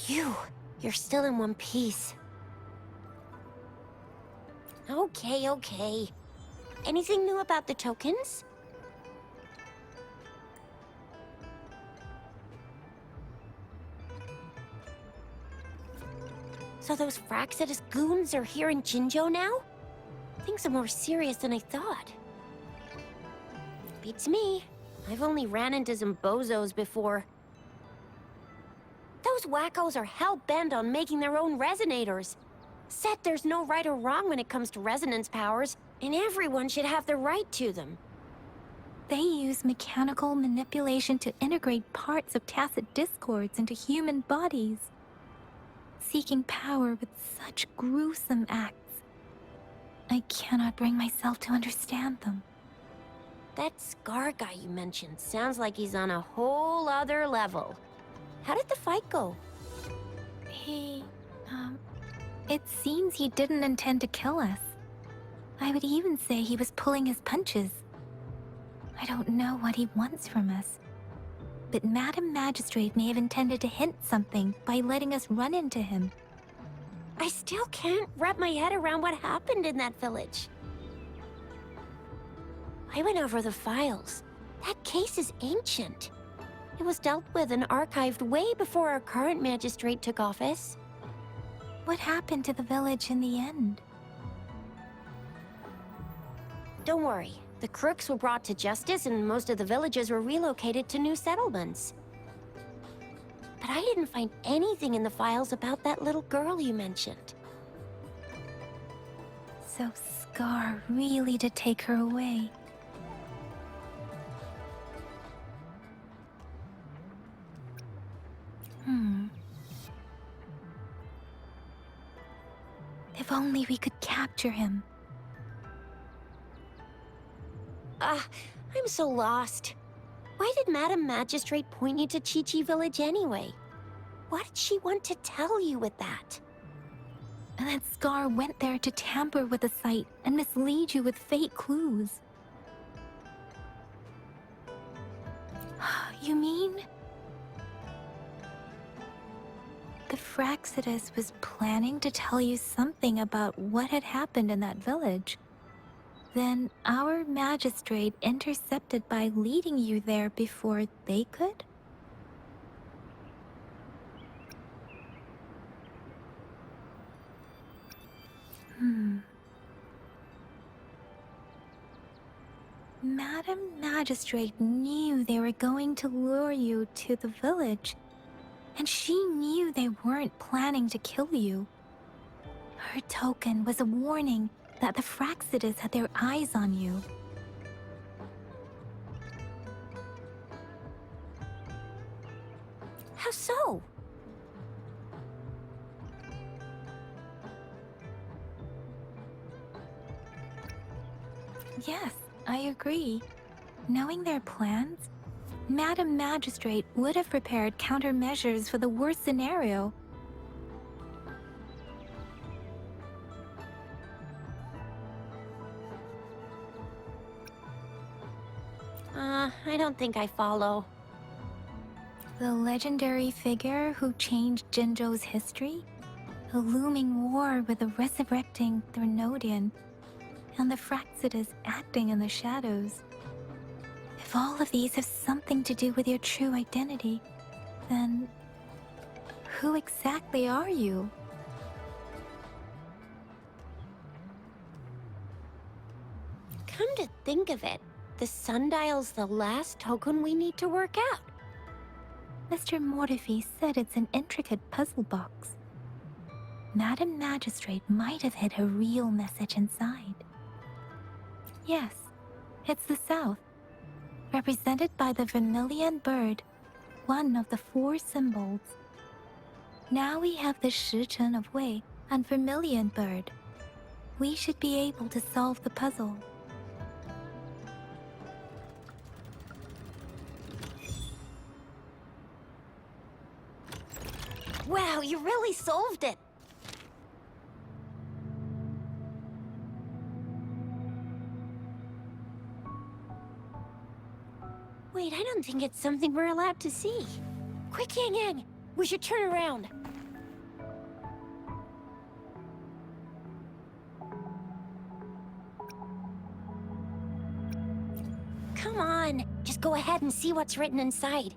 Phew, you're still in one piece. Okay. Anything new about the tokens? So those Fraxidus goons are here in Jinzhou now? Things are more serious than I thought. Beats me. I've only ran into some bozos before. Those wackos are hell-bent on making their own resonators. Said there's no right or wrong when it comes to resonance powers, and everyone should have the right to them. They use mechanical manipulation to integrate parts of tacit discords into human bodies, seeking power with such gruesome acts. I cannot bring myself to understand them. That Scar guy you mentioned sounds like he's on a whole other level. How did the fight go? It seems he didn't intend to kill us. I would even say he was pulling his punches. I don't know what he wants from us. But Madam Magistrate may have intended to hint something by letting us run into him. I still can't wrap my head around what happened in that village. I went over the files. That case is ancient. It was dealt with and archived way before our current magistrate took office. What happened to the village in the end? Don't worry. The crooks were brought to justice and most of the villagers were relocated to new settlements. But I didn't find anything in the files about that little girl you mentioned. So Scar really did take her away. If only we could capture him. I'm so lost. Why did Madam Magistrate point you to Chi-Chi Village anyway? What did she want to tell you with that? And that Scar went there to tamper with the site and mislead you with fake clues. You mean? The Fraxidus was planning to tell you something about what had happened in that village. Then our magistrate intercepted by leading you there before they could? Madam Magistrate knew they were going to lure you to the village, and she knew they weren't planning to kill you. Her token was a warning that the Fraxidus had their eyes on you. How so? Yes, I agree. Knowing their plans, Madam Magistrate would have prepared countermeasures for the worst scenario. I don't think I follow. The legendary figure who changed Jinzhou's history? A looming war with the resurrecting Threnodian, and the Fraxidus acting in the shadows. If all of these have something to do with your true identity, then who exactly are you? Come to think of it, the sundial's the last token we need to work out. Mr. Mortefi said it's an intricate puzzle box. Madam Magistrate might have hid a real message inside. Yes, it's the South, represented by the vermilion bird, one of the 4 symbols. Now we have the Shichen of Wei and vermilion bird. We should be able to solve the puzzle. Wow, you really solved it! Wait, I don't think it's something we're allowed to see. Quick, Yang Yang! We should turn around. Let's go ahead and see what's written inside.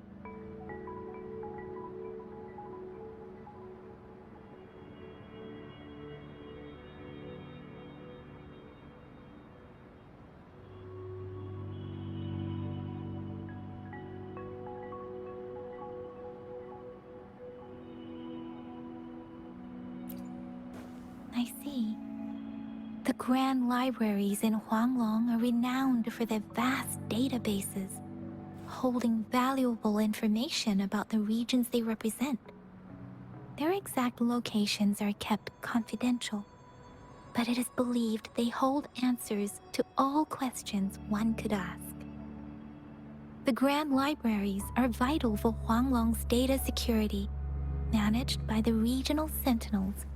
I see. The grand libraries in Huanglong are renowned for their vast databases, holding valuable information about the regions they represent. Their exact locations are kept confidential, but it is believed they hold answers to all questions one could ask. The grand libraries are vital for Huanglong's data security, managed by the regional sentinels,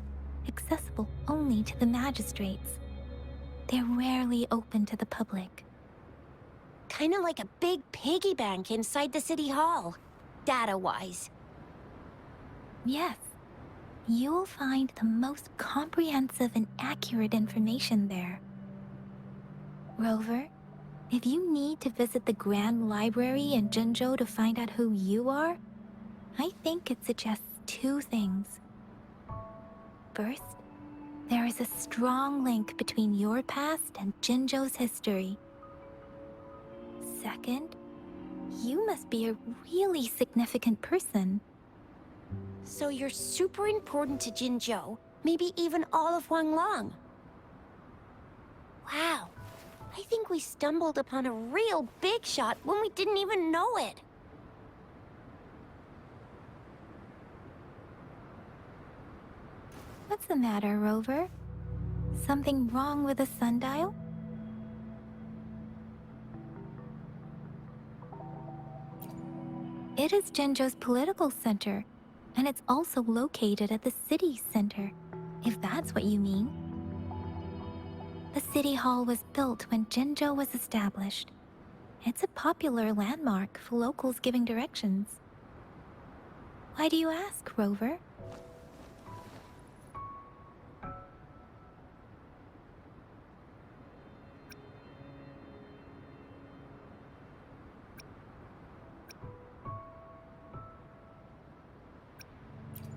accessible only to the magistrates. They're rarely open to the public. Kinda like a big piggy bank inside the city hall, data-wise. Yes, you'll find the most comprehensive and accurate information there. Rover, if you need to visit the Grand Library in Genju to find out who you are, I think it suggests two things. First, there is a strong link between your past and Jinzhou's history. Second, you must be a really significant person. So you're super important to Jinzhou, maybe even all of Huanglong. Wow, I think we stumbled upon a real big shot when we didn't even know it. What's the matter, Rover? Something wrong with the sundial? It is Genjo's political center, and it's also located at the city center, if that's what you mean. The city hall was built when Genjo was established. It's a popular landmark for locals giving directions. Why do you ask, Rover?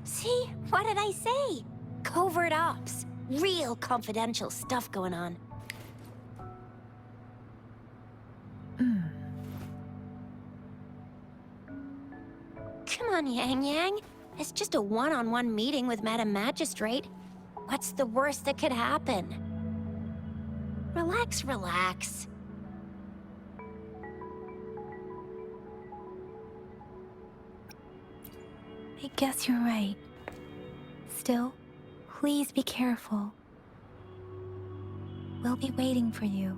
See? What did I say? Covert ops. Real confidential stuff going on. Come on, Yang Yang. It's just a one-on-one meeting with Madam Magistrate. What's the worst that could happen? Relax, relax. I guess you're right. Still, please be careful. We'll be waiting for you.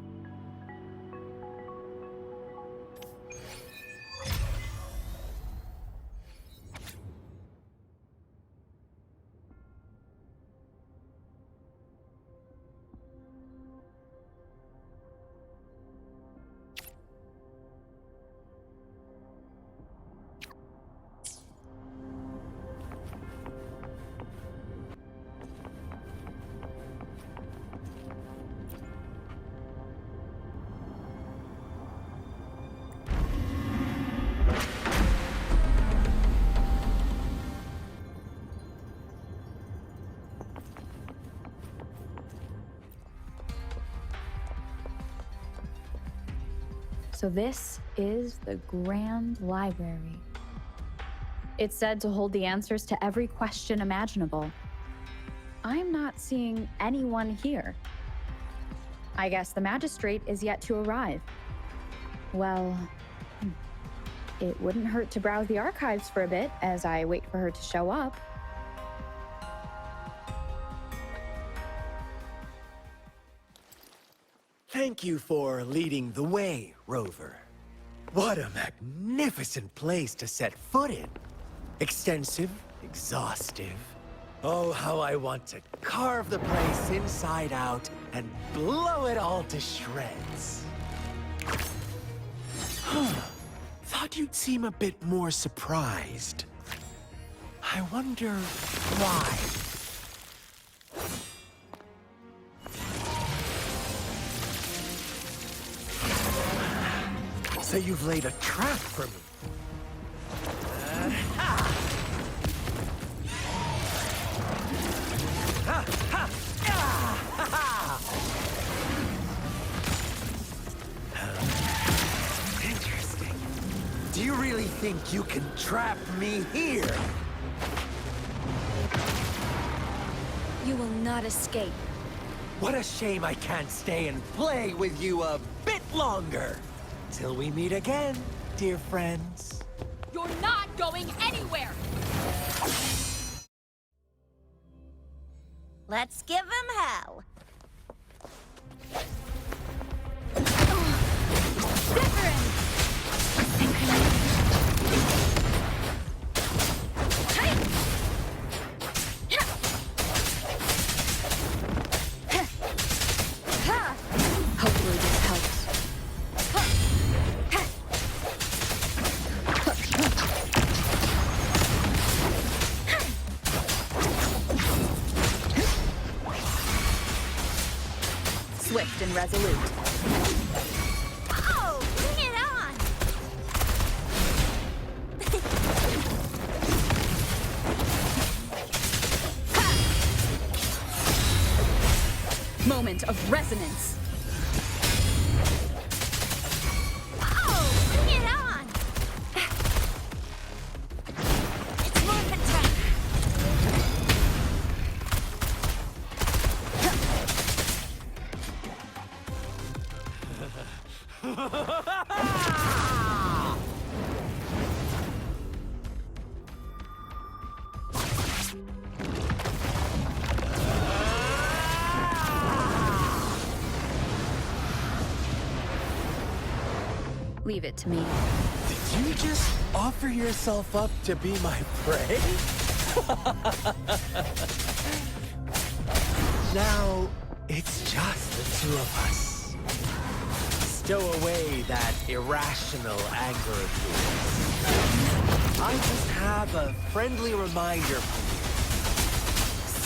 So this is the Grand Library. It's said to hold the answers to every question imaginable. I'm not seeing anyone here. I guess the magistrate is yet to arrive. Well, it wouldn't hurt to browse the archives for a bit as I wait for her to show up. Thank you for leading the way, Rover. What a magnificent place to set foot in. Extensive, exhaustive. Oh, how I want to carve the place inside out and blow it all to shreds. Thought you'd seem a bit more surprised. I wonder why. So You've laid a trap for me. Interesting. Do you really think you can trap me here? You will not escape. What a shame I can't stay and play with you a bit longer. Till we meet again, dear friends. You're not going anywhere! Let's give him hell. Hopefully this helps. Swift and resolute. Oh, bring it on! Moment of resonance. Oh, bring it on! It's movement time. Leave it to me. Did you just offer yourself up to be my prey? Now, it's just the two of us. Stow away that irrational anger of yours. I just have a friendly reminder for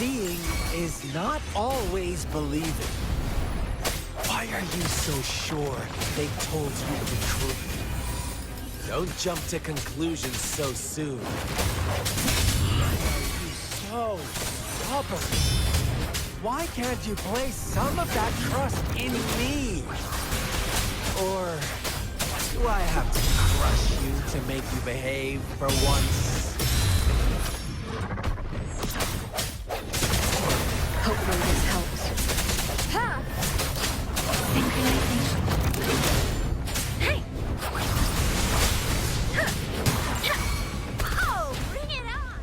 you. Seeing is not always believing. Why are you so sure they told you the truth? Don't jump to conclusions so soon. Why are you so stubborn? Why can't you place some of that trust in me? Or do I have to crush you to make you behave for once? Hopefully this helps. Oh, bring it on!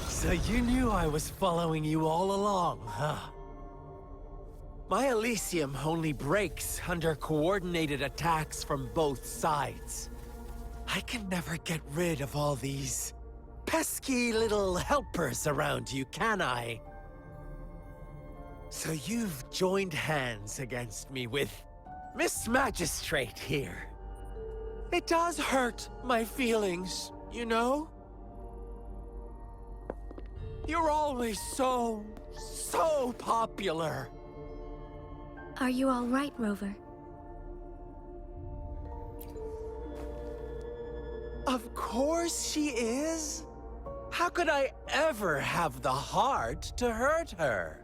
So you knew I was following you all along, huh? My Elysium only breaks under coordinated attacks from both sides. I can never get rid of all these pesky little helpers around you, can I? So you've joined hands against me with Miss Magistrate here. It does hurt my feelings, you know? You're always so popular. Are you all right, Rover? Of course she is. How could I ever have the heart to hurt her?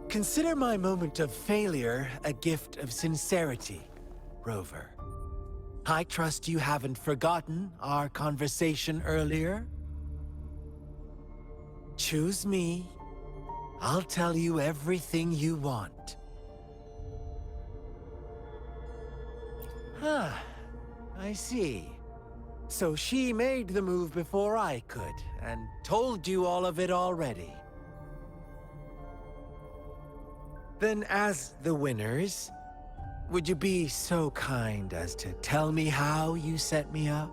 Consider my moment of failure a gift of sincerity, Rover. I trust you haven't forgotten our conversation earlier. Choose me. I'll tell you everything you want. Huh. I see. So she made the move before I could, and told you all of it already. Then as the winners, would you be so kind as to tell me how you set me up?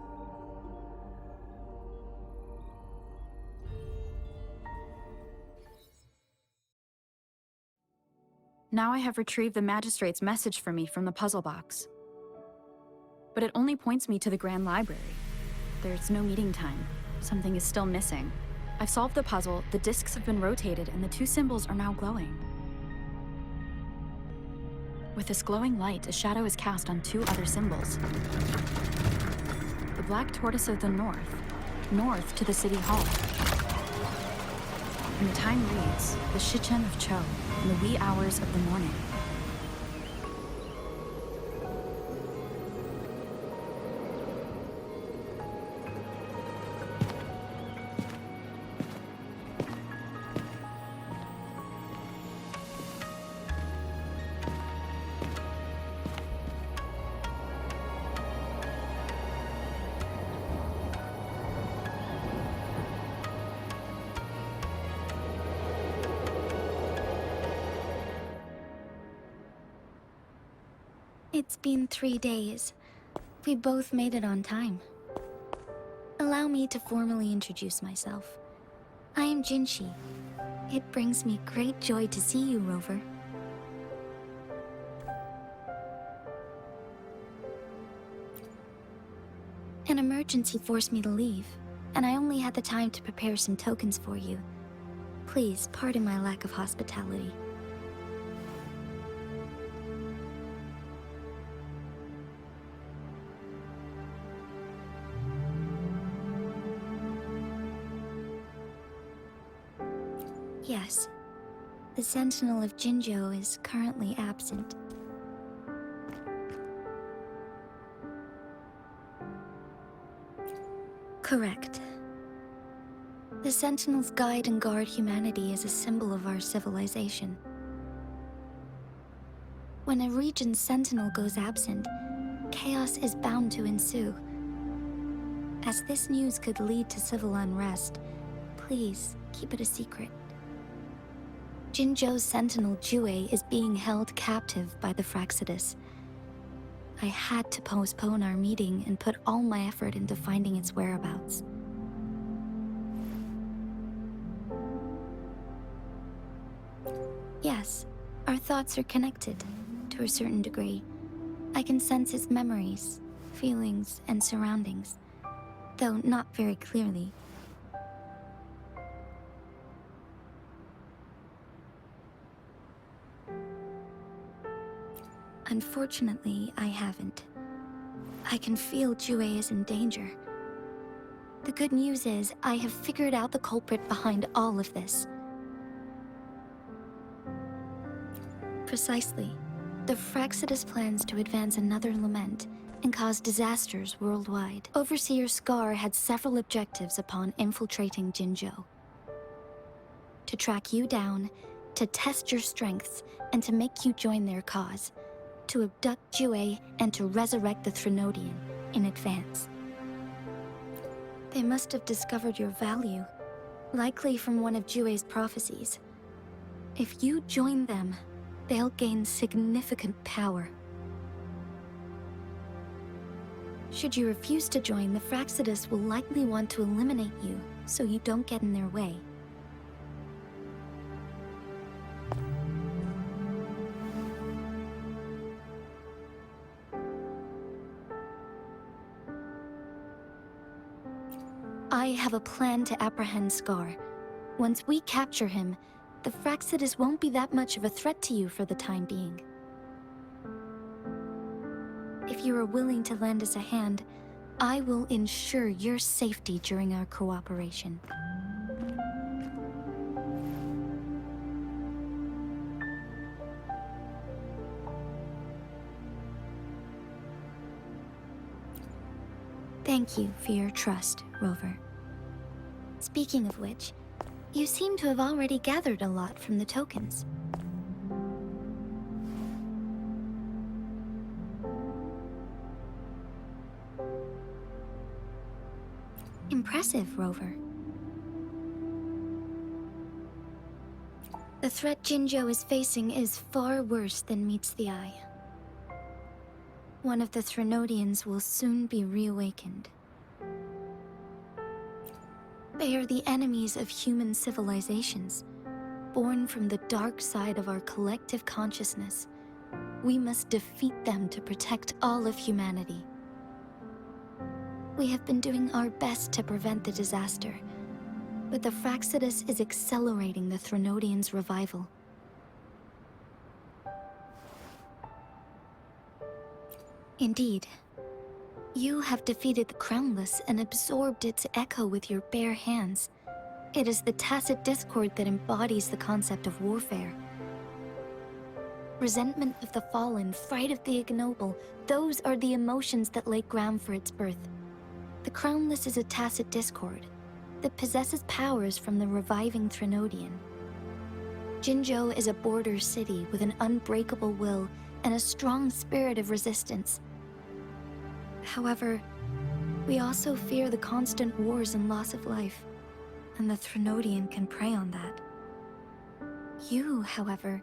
Now I have retrieved the Magistrate's message for me from the puzzle box. But it only points me to the Grand Library. There's no meeting time. Something is still missing. I've solved the puzzle, the discs have been rotated, and the two symbols are now glowing. With this glowing light, a shadow is cast on two other symbols. The black tortoise of the north to the City Hall. And the time reads, the Shichen of Cho, in the wee hours of the morning. It's been 3 days. We both made it on time. Allow me to formally introduce myself. I am Jinshi. It brings me great joy to see you, Rover. An emergency forced me to leave, and I only had the time to prepare some tokens for you. Please pardon my lack of hospitality. Yes, the Sentinel of Jinzhou is currently absent. Correct. The Sentinels guide and guard humanity as a symbol of our civilization. When a region's Sentinel goes absent, chaos is bound to ensue. As this news could lead to civil unrest, please keep it a secret. Jinzhou's Sentinel Jue is being held captive by the Fractsidus. I had to postpone our meeting and put all my effort into finding its whereabouts. Yes, our thoughts are connected, to a certain degree. I can sense its memories, feelings, and surroundings, though not very clearly. Unfortunately, I haven't. I can feel Jue is in danger. The good news is, I have figured out the culprit behind all of this. Precisely. The Fractsidus plans to advance another Lament and cause disasters worldwide. Overseer Scar had several objectives upon infiltrating Jinzhou. To track you down, to test your strengths, and to make you join their cause. To abduct Jue and to resurrect the Threnodian in advance. They must have discovered your value, likely from one of Jue's prophecies. If you join them, they'll gain significant power. Should you refuse to join, the Fractsidus will likely want to eliminate you, so you don't get in their way. I have a plan to apprehend Scar. Once we capture him, the Fractsidus won't be that much of a threat to you for the time being. If you are willing to lend us a hand, I will ensure your safety during our cooperation. Thank you for your trust, Rover. Speaking of which, you seem to have already gathered a lot from the tokens. Impressive, Rover. The threat Jinzhou is facing is far worse than meets the eye. One of the Threnodians will soon be reawakened. They are the enemies of human civilizations, born from the dark side of our collective consciousness. We must defeat them to protect all of humanity. We have been doing our best to prevent the disaster, but the Fractsidus is accelerating the Threnodians' revival. Indeed, you have defeated the Crownless and absorbed its echo with your bare hands. It is the tacit discord that embodies the concept of warfare. Resentment of the fallen, fright of the ignoble, those are the emotions that lay ground for its birth. The Crownless is a tacit discord that possesses powers from the reviving Threnodian. Jinzhou is a border city with an unbreakable will and a strong spirit of resistance. However, we also fear the constant wars and loss of life, and the Threnodian can prey on that. You, however,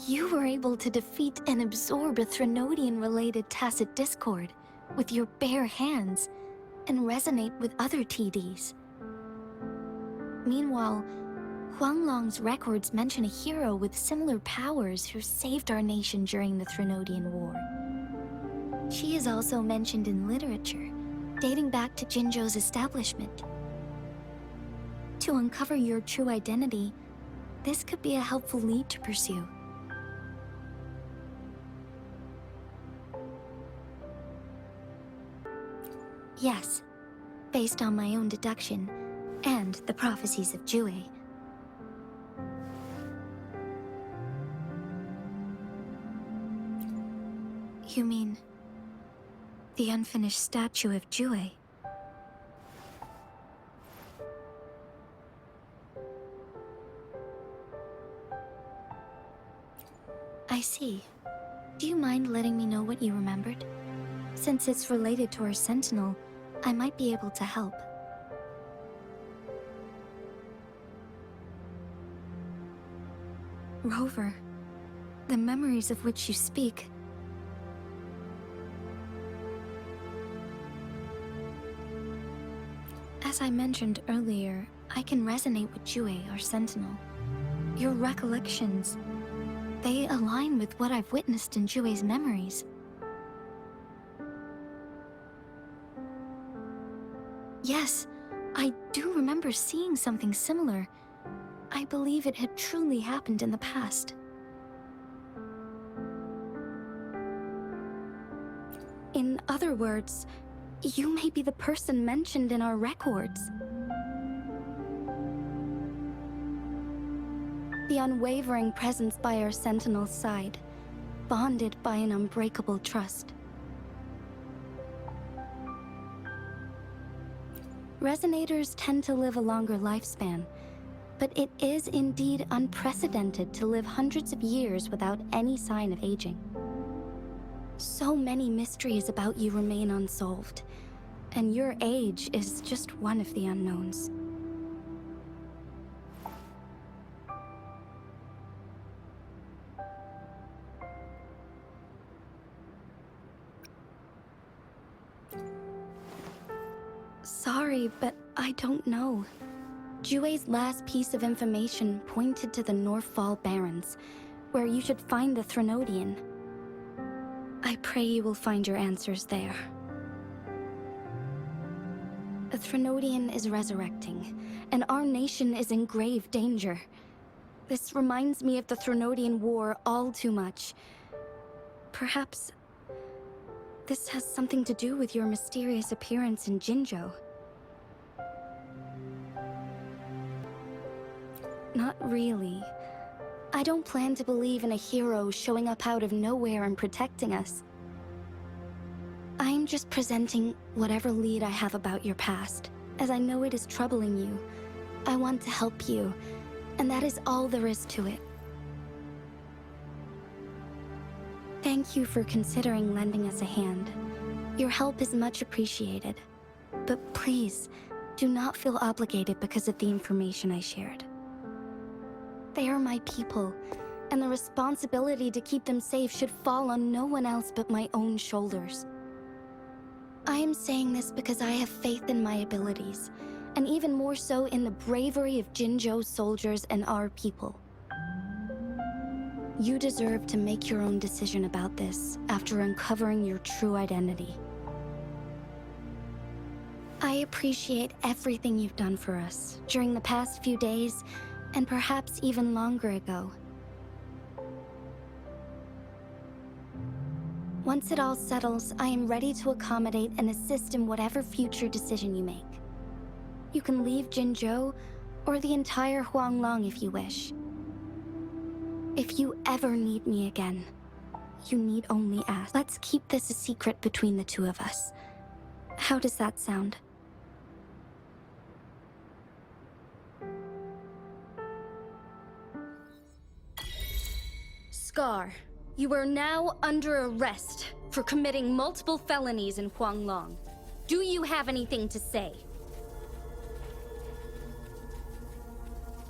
you were able to defeat and absorb a Threnodian-related tacit discord with your bare hands and resonate with other TDs. Meanwhile, Huanglong's records mention a hero with similar powers who saved our nation during the Threnodian War. She is also mentioned in literature, dating back to Jinzhou's establishment. To uncover your true identity, this could be a helpful lead to pursue. Yes, based on my own deduction, and the prophecies of Jue. You mean the unfinished statue of Jue? I see. Do you mind letting me know what you remembered? Since it's related to our sentinel, I might be able to help. Rover, the memories of which you speak. As I mentioned earlier, I can resonate with Jue, our sentinel. Your recollections, they align with what I've witnessed in Jue's memories. Yes, I do remember seeing something similar. I believe it had truly happened in the past. In other words, you may be the person mentioned in our records. The unwavering presence by our sentinel's side, bonded by an unbreakable trust. Resonators tend to live a longer lifespan, but it is indeed unprecedented to live hundreds of years without any sign of aging. So many mysteries about you remain unsolved, and your age is just one of the unknowns. Sorry, but I don't know. Jue's last piece of information pointed to the Northfall Barrens, where you should find the Threnodian. I pray you will find your answers there. A Threnodian is resurrecting, and our nation is in grave danger. This reminds me of the Threnodian War all too much. Perhaps this has something to do with your mysterious appearance in Jinzhou. Not really. I don't plan to believe in a hero showing up out of nowhere and protecting us. I'm just presenting whatever lead I have about your past, as I know it is troubling you. I want to help you, and that is all there is to it. Thank you for considering lending us a hand. Your help is much appreciated. But please, do not feel obligated because of the information I shared. They are my people, and the responsibility to keep them safe should fall on no one else but my own shoulders. I am saying this because I have faith in my abilities, and even more so in the bravery of Jinzhou soldiers and our people. You deserve to make your own decision about this after uncovering your true identity. I appreciate everything you've done for us during the past few days, and perhaps even longer ago. Once it all settles, I am ready to accommodate and assist in whatever future decision you make. You can leave Jinzhou, or the entire Huanglong if you wish. If you ever need me again, you need only ask. Let's keep this a secret between the two of us. How does that sound? Scar, you are now under arrest for committing multiple felonies in Huanglong. Do you have anything to say?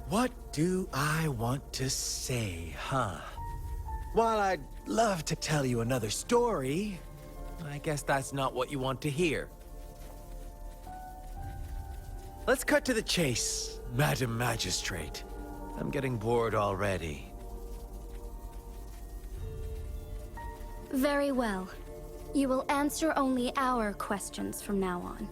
What do I want to say, huh? While I'd love to tell you another story, I guess that's not what you want to hear. Let's cut to the chase, Madam Magistrate. I'm getting bored already. Very well. You will answer only our questions from now on.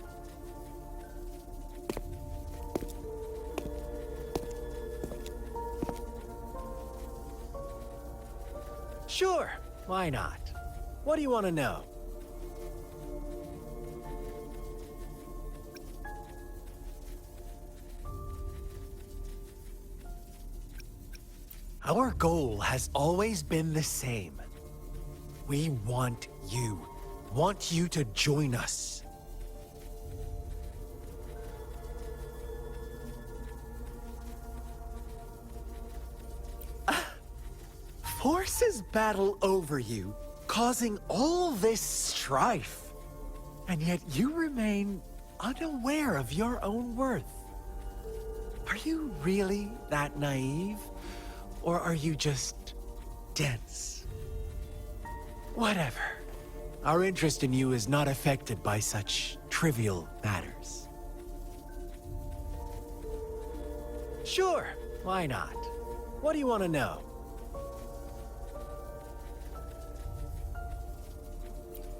Sure, why not? What do you want to know? Our goal has always been the same. We want you to join us. Forces battle over you, causing all this strife. And yet you remain unaware of your own worth. Are you really that naive? Or are you just dense? Whatever. Our interest in you is not affected by such trivial matters. Sure, why not? What do you want to know?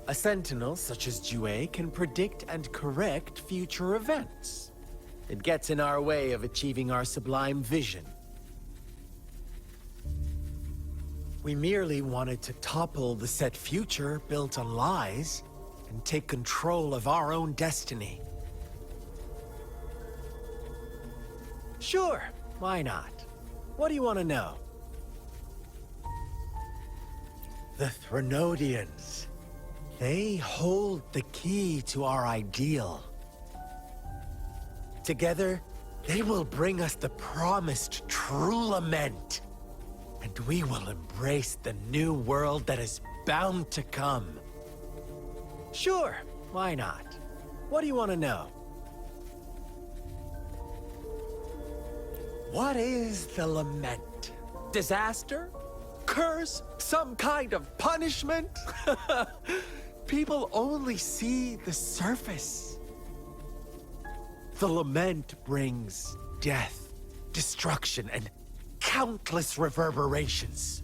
A sentinel such as Jue can predict and correct future events. It gets in our way of achieving our sublime vision. We merely wanted to topple the set future built on lies and take control of our own destiny. Sure, why not? What do you want to know? The Threnodians. They hold the key to our ideal. Together, they will bring us the promised true Lament. And we will embrace the new world that is bound to come. Sure, why not? What do you want to know? What is the Lament? Disaster? Curse? Some kind of punishment? People only see the surface. The Lament brings death, destruction, and countless reverberations.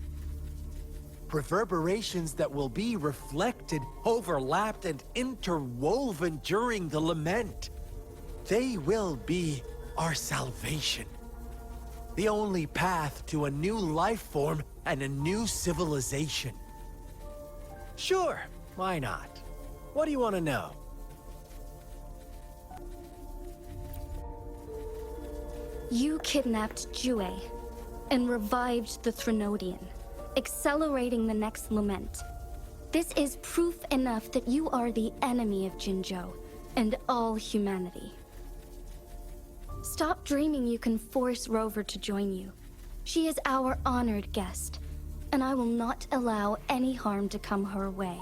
Reverberations that will be reflected, overlapped, and interwoven during the Lament. They will be our salvation. The only path to a new life form and a new civilization. Sure, why not? What do you want to know? You kidnapped Jue and revived the Threnodian, accelerating the next Lament. This is proof enough that you are the enemy of Jinzhou and all humanity. Stop dreaming you can force Rover to join you. She is our honored guest, and I will not allow any harm to come her way.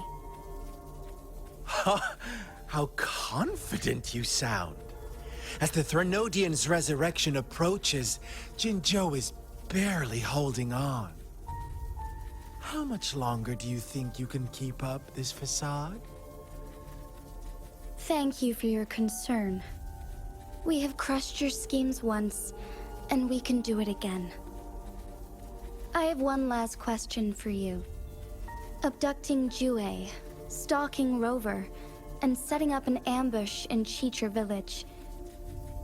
How confident you sound. As the Threnodian's resurrection approaches, Jinzhou is barely holding on. How much longer do you think you can keep up this facade? Thank you for your concern. We have crushed your schemes once, and we can do it again. I have one last question for you. Abducting Jue, stalking Rover, and setting up an ambush in Cheecher Village.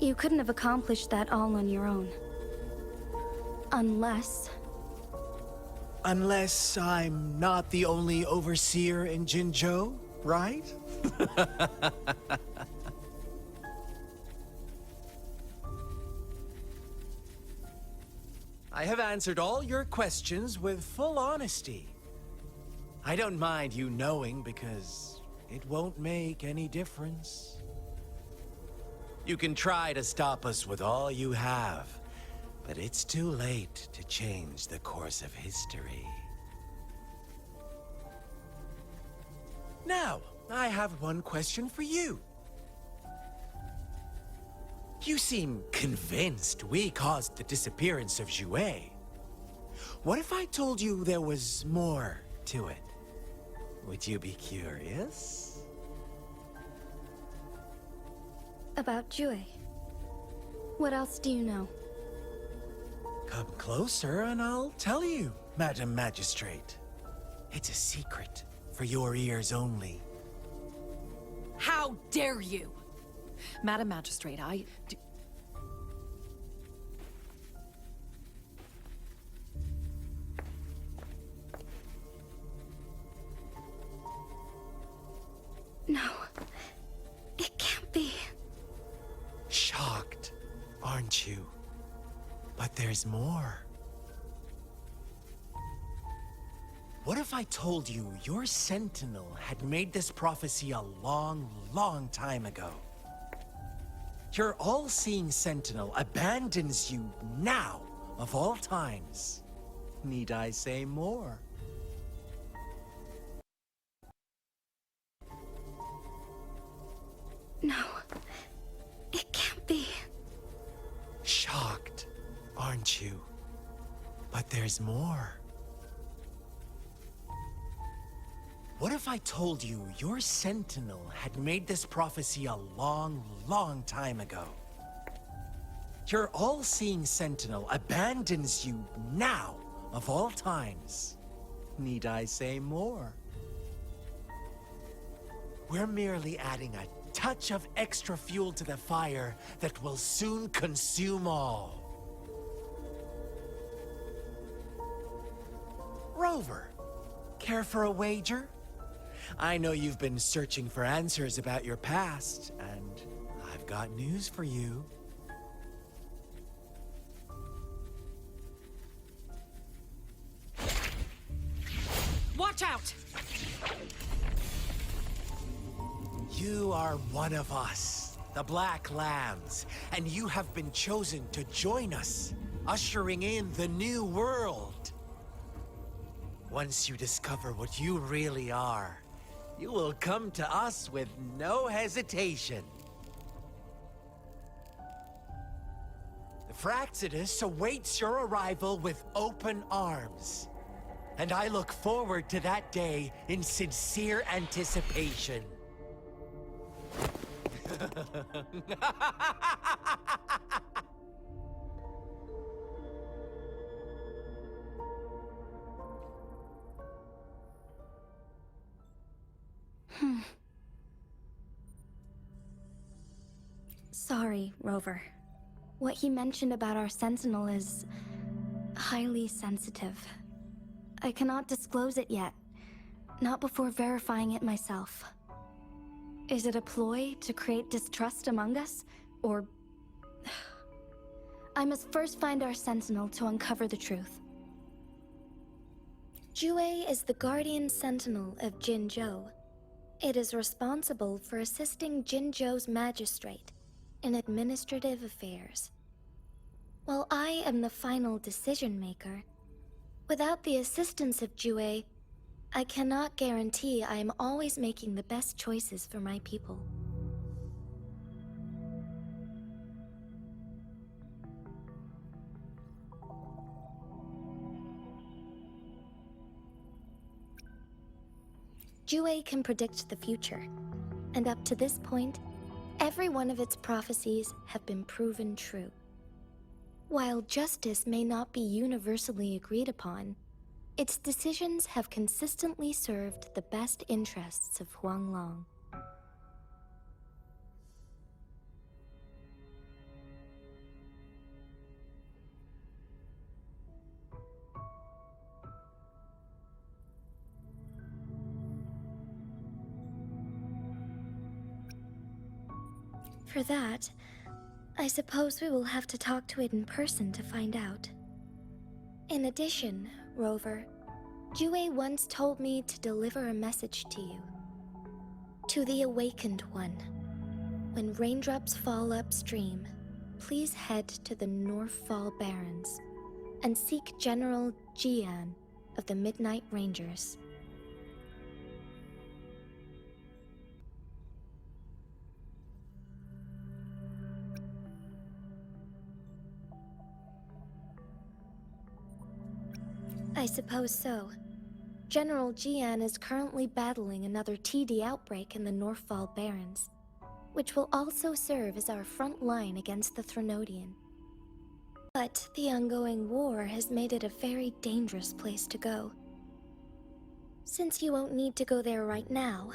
You couldn't have accomplished that all on your own. Unless... Unless I'm not the only overseer in Jinzhou, right? I have answered all your questions with full honesty. I don't mind you knowing because it won't make any difference. You can try to stop us with all you have, but it's too late to change the course of history. Now, I have one question for you. You seem convinced we caused the disappearance of Jue. What if I told you there was more to it? Would you be curious? about Jue. What else do you know? Come closer and I'll tell you, Madam Magistrate. It's a secret for your ears only. How dare you? Madam Magistrate, No. It can't be. Shocked, aren't you? But there's more. What if I told you your sentinel had made this prophecy a long, long time ago? Your all-seeing sentinel abandons you now, of all times. Need I say more? No. It can't be. Shocked, aren't you? But there's more. What if I told you your sentinel had made this prophecy a long, long time ago? Your all-seeing sentinel abandons you now, of all times. Need I say more? We're merely adding a touch of extra fuel to the fire that will soon consume all. Rover, care for a wager? I know you've been searching for answers about your past, and I've got news for you. watch out! You are one of us, the Black Lambs, and you have been chosen to join us, ushering in the new world. Once you discover what you really are, you will come to us with no hesitation. The Fraxidus awaits your arrival with open arms, and I look forward to that day in sincere anticipation. Sorry, Rover. What he mentioned about our sentinel is highly sensitive. I cannot disclose it yet, not before verifying it myself. Is it a ploy to create distrust among us, or... I must first find our sentinel to uncover the truth. Jue is the guardian sentinel of Jinzhou. It is responsible for assisting Jinzhou's magistrate in administrative affairs. While I am the final decision maker, without the assistance of Jue, I cannot guarantee I am always making the best choices for my people. Jue can predict the future, and up to this point, every one of its prophecies have been proven true. While justice may not be universally agreed upon, its decisions have consistently served the best interests of Huanglong. For that, I suppose we will have to talk to it in person to find out. In addition, Rover, Jue once told me to deliver a message to you. To the Awakened One. When raindrops fall upstream, please head to the Northfall Barrens and seek General Jian of the Midnight Rangers. I suppose so. General Jian is currently battling another TD outbreak in the Northfall Barrens, which will also serve as our front line against the Threnodian. But the ongoing war has made it a very dangerous place to go. Since you won't need to go there right now,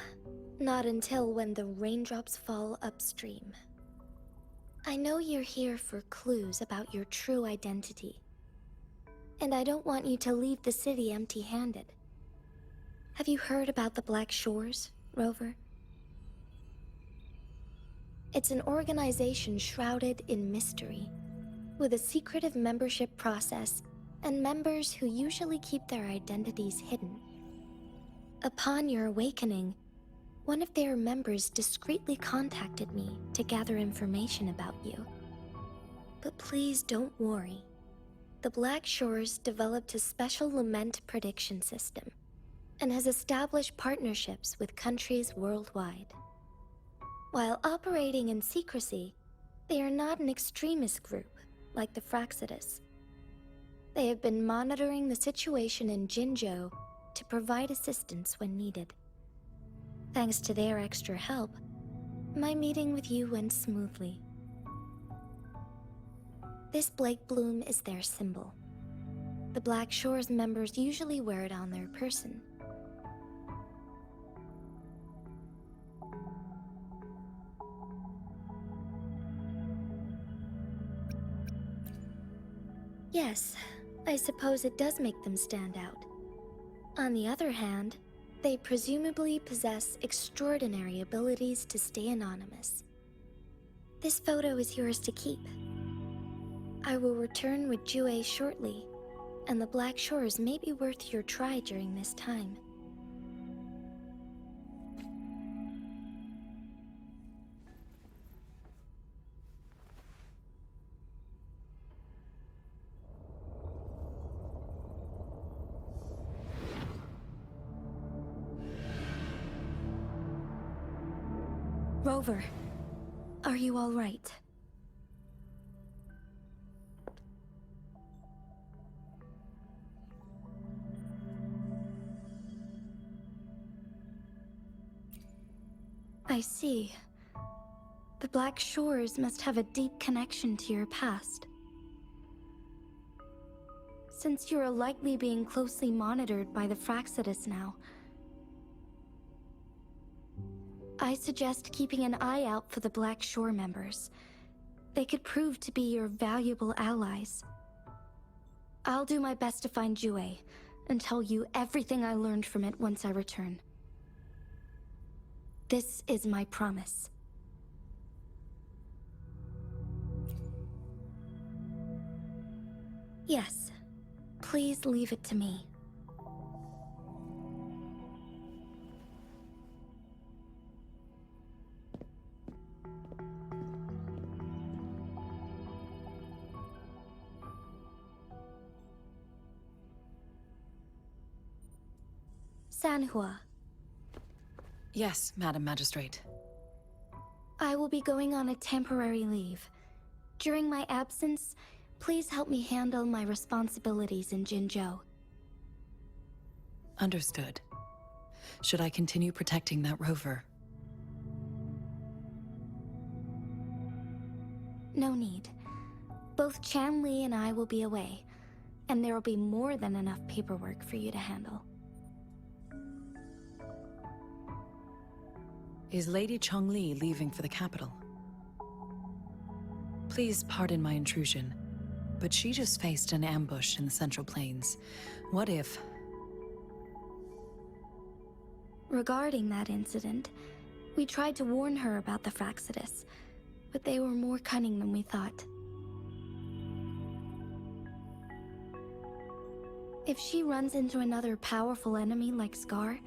not until when the raindrops fall upstream. I know you're here for clues about your true identity. And I don't want you to leave the city empty-handed. Have you heard about the Black Shores, Rover? It's an organization shrouded in mystery, with a secretive membership process and members who usually keep their identities hidden. Upon your awakening, one of their members discreetly contacted me to gather information about you. But please don't worry. The Black Shores developed a special Lament prediction system and has established partnerships with countries worldwide. While operating in secrecy, they are not an extremist group like the Fractsidus. They have been monitoring the situation in Jinzhou to provide assistance when needed. Thanks to their extra help, my meeting with you went smoothly. This Blake Bloom is their symbol. The Black Shores members usually wear it on their person. Yes, I suppose it does make them stand out. On the other hand, they presumably possess extraordinary abilities to stay anonymous. This photo is yours to keep. I will return with Jue shortly, and the Black Shores may be worth your try during this time. Rover, are you all right? I see. The Black Shores must have a deep connection to your past. Since you are likely being closely monitored by the Fractsidus now, I suggest keeping an eye out for the Black Shore members. They could prove to be your valuable allies. I'll do my best to find Jue and tell you everything I learned from it once I return. This is my promise. Yes, please leave it to me. Sanhua. Yes, Madam Magistrate. I will be going on a temporary leave. During my absence, please help me handle my responsibilities in Jinzhou. Understood. Should I continue protecting that rover? No need. Both Both Chanli and I will be away, and there will be more than enough paperwork for you to handle. Is Lady Chongli leaving for the capital? Please pardon my intrusion, but she just faced an ambush in the Central Plains. What if... Regarding that incident, we tried to warn her about the Fractsidus, but they were more cunning than we thought. If she runs into another powerful enemy like Scar,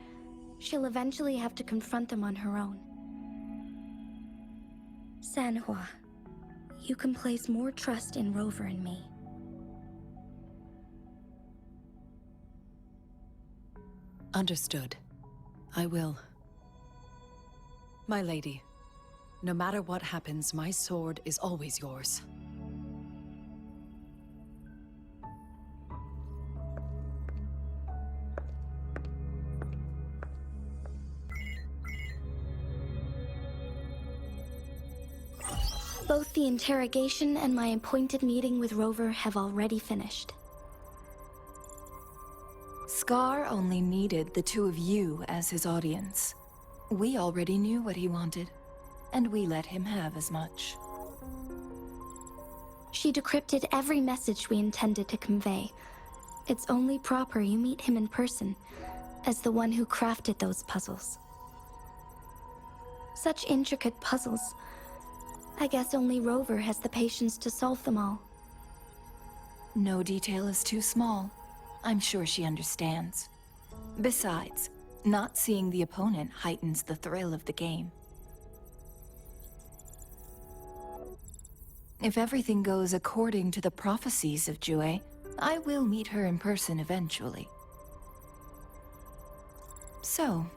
she'll eventually have to confront them on her own. Sanhua, you can place more trust in Rover and me. Understood. I will. My lady, no matter what happens, my sword is always yours. Both the interrogation and my appointed meeting with Rover have already finished. Scar only needed the two of you as his audience. We already knew what he wanted, and we let him have as much. She decrypted every message we intended to convey. It's only proper you meet him in person, as the one who crafted those puzzles. Such intricate puzzles. I guess only Rover has the patience to solve them all. No detail is too small. I'm sure she understands. Besides, not seeing the opponent heightens the thrill of the game. If everything goes according to the prophecies of Jue, I will meet her in person eventually. So,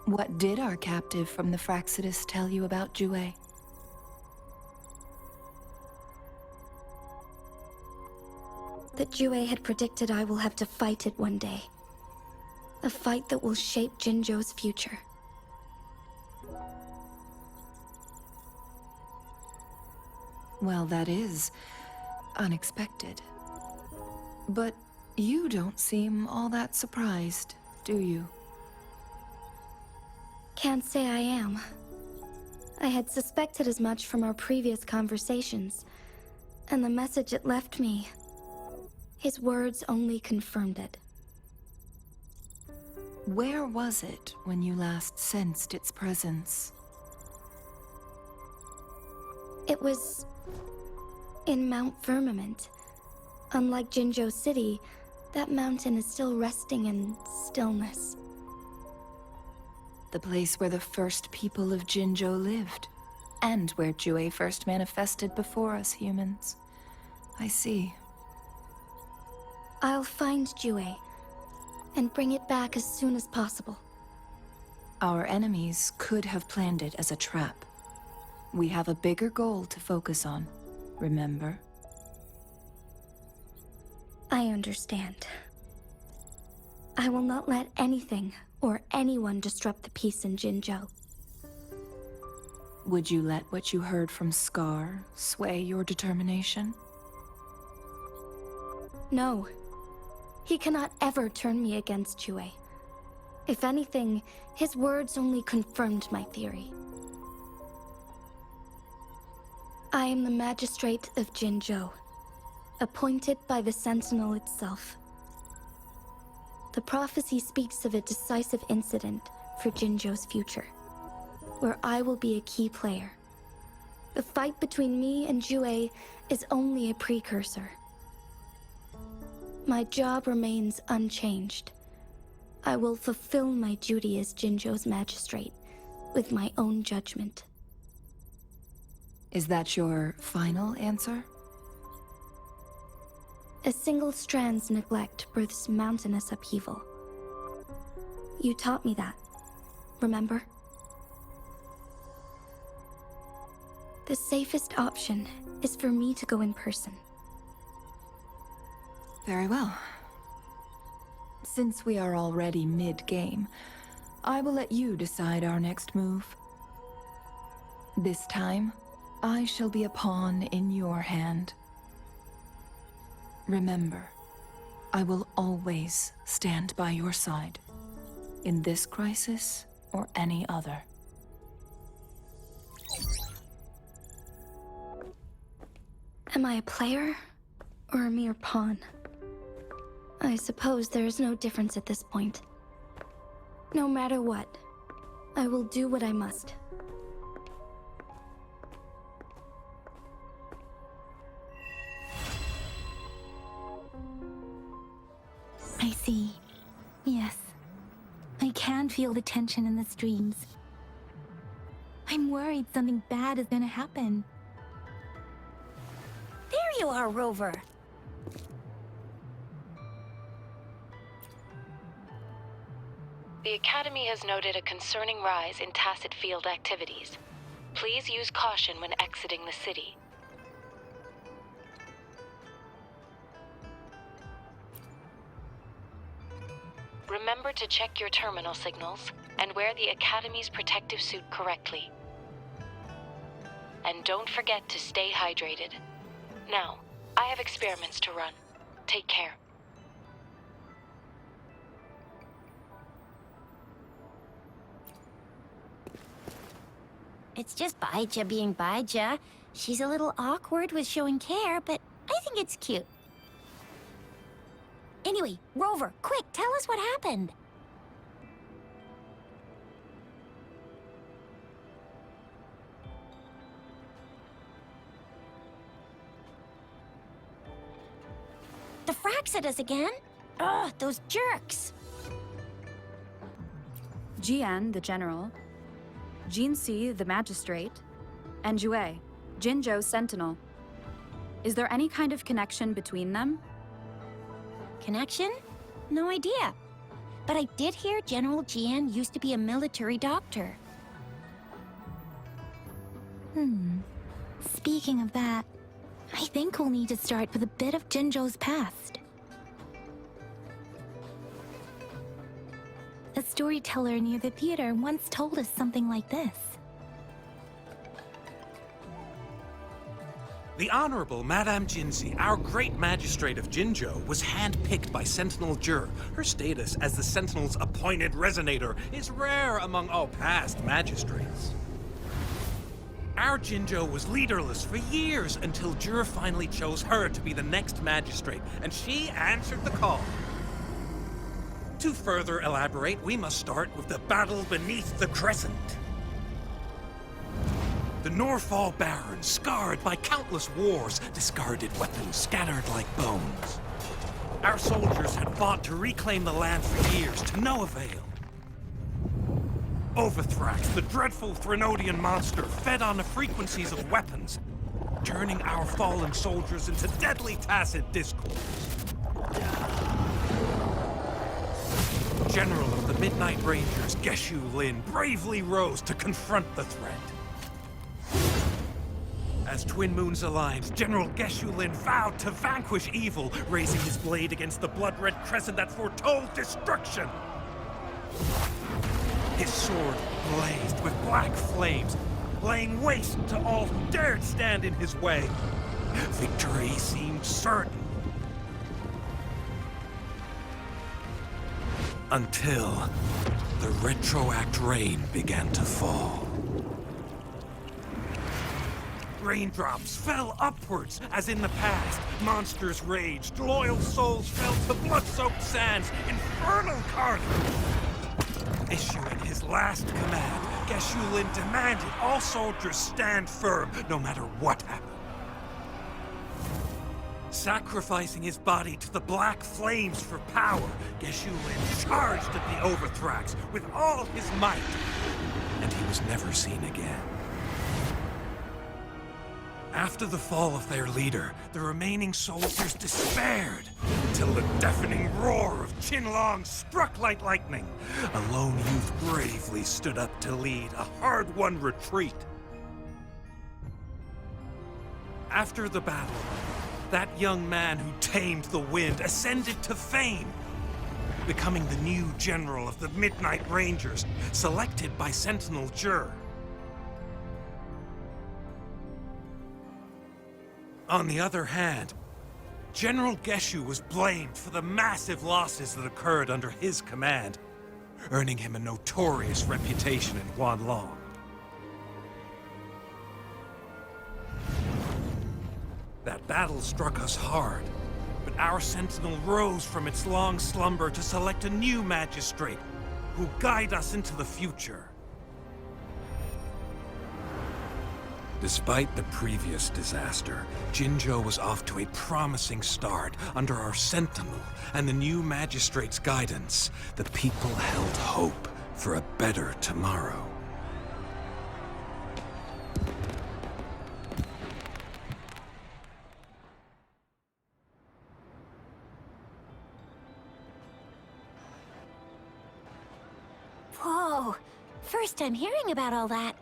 what did our captive from the Fractsidus tell you about Jue? That Jue had predicted I will have to fight it one day. A fight that will shape Jinzhou's future. Well, that is unexpected. But you don't seem all that surprised, do you? Can't say I am. I had suspected as much from our previous conversations, and the message it left me, his words only confirmed it. Where was it when you last sensed its presence? It was in Mount Firmament. Unlike Jinzhou City, that mountain is still resting in stillness. The place where the first people of Jinzhou lived, and where Jue first manifested before us humans. I see. I'll find Jue and bring it back as soon as possible. Our enemies could have planned it as a trap. We have a bigger goal to focus on, remember? I understand. I will not let anything or anyone disrupt the peace in Jinzhou. Would you let what you heard from Scar sway your determination? No. He cannot ever turn me against Jue. If anything, his words only confirmed my theory. I am the magistrate of Jinzhou, appointed by the Sentinel itself. The prophecy speaks of a decisive incident for Jinzhou's future, where I will be a key player. The fight between me and Jue is only a precursor. My job remains unchanged. I will fulfill my duty as Jinzhou's magistrate with my own judgment. Is that your final answer? A single strand's neglect births mountainous upheaval. You taught me that, remember? The safest option is for me to go in person. Very well. Since we are already mid-game, I will let you decide our next move. This time, I shall be a pawn in your hand. Remember, I will always stand by your side, in this crisis or any other. Am I a player or a mere pawn? I suppose there is no difference at this point. No matter what, I will do what I must. I see. Yes. I can feel the tension in the streams. I'm worried something bad is gonna happen. There you are, Rover. The Academy has noted a concerning rise in tacit field activities. Please use caution when exiting the city. Remember to check your terminal signals and wear the Academy's protective suit correctly. And don't forget to stay hydrated. Now, I have experiments to run. Take care. It's just Baija being Baija. She's a little awkward with showing care, but I think it's cute. Anyway, Rover, quick, tell us what happened. The fracks at us again? Ugh, those jerks! Jian, the general, Jinxi, the magistrate, and Jue, Jinzhou's sentinel. Is there any kind of connection between them? Connection? No idea. But I did hear General Jian used to be a military doctor. Speaking of that, I think we'll need to start with a bit of Jinzhou's past. A storyteller near the theater once told us something like this. The Honorable Madame Jinxi, our great magistrate of Jinzhou, was handpicked by Sentinel Jur. Her status as the Sentinel's appointed Resonator is rare among all past magistrates. Our Jinzhou was leaderless for years until Jur finally chose her to be the next magistrate, and she answered the call. To further elaborate, we must start with the battle beneath the Crescent. The Norfall Barons, scarred by countless wars, discarded weapons scattered like bones. Our soldiers had fought to reclaim the land for years, to no avail. Overthrax, the dreadful Threnodian monster, fed on the frequencies of weapons, turning our fallen soldiers into deadly tacit discords. General of the Midnight Rangers, Geshu Lin, bravely rose to confront the threat. As twin moons aligned, General Geshu Lin vowed to vanquish evil, raising his blade against the blood-red crescent that foretold destruction. His sword blazed with black flames, laying waste to all who dared stand in his way. Victory seemed certain. Until the retroact rain began to fall. Raindrops fell upwards, as in the past. Monsters raged, loyal souls fell to blood-soaked sands, infernal carnage. Issuing his last command, Geshu Lin demanded all soldiers stand firm, no matter what happened. Sacrificing his body to the black flames for power, Geshu Lin charged at the Overthrax with all his might, and he was never seen again. After the fall of their leader, the remaining soldiers despaired, until the deafening roar of Qinlong struck like lightning. A lone youth bravely stood up to lead a hard-won retreat. After the battle, that young man who tamed the wind ascended to fame, becoming the new general of the Midnight Rangers, selected by Sentinel Jur. On the other hand, General Geshu was blamed for the massive losses that occurred under his command, earning him a notorious reputation in Guanlong. That battle struck us hard, but our sentinel rose from its long slumber to select a new magistrate who'll guide us into the future. Despite the previous disaster, Jinzhou was off to a promising start under our sentinel and the new magistrate's guidance. The people held hope for a better tomorrow. Whoa, first time hearing about all that.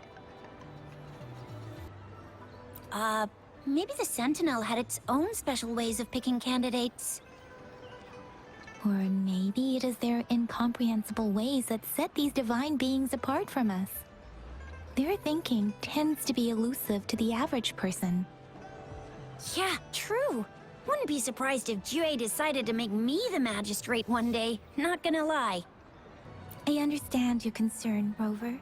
Maybe the Sentinel had its own special ways of picking candidates. Or maybe it is their incomprehensible ways that set these divine beings apart from us. Their thinking tends to be elusive to the average person. Yeah, true. Wouldn't be surprised if Jue decided to make me the magistrate one day, not gonna lie. I understand your concern, Rover.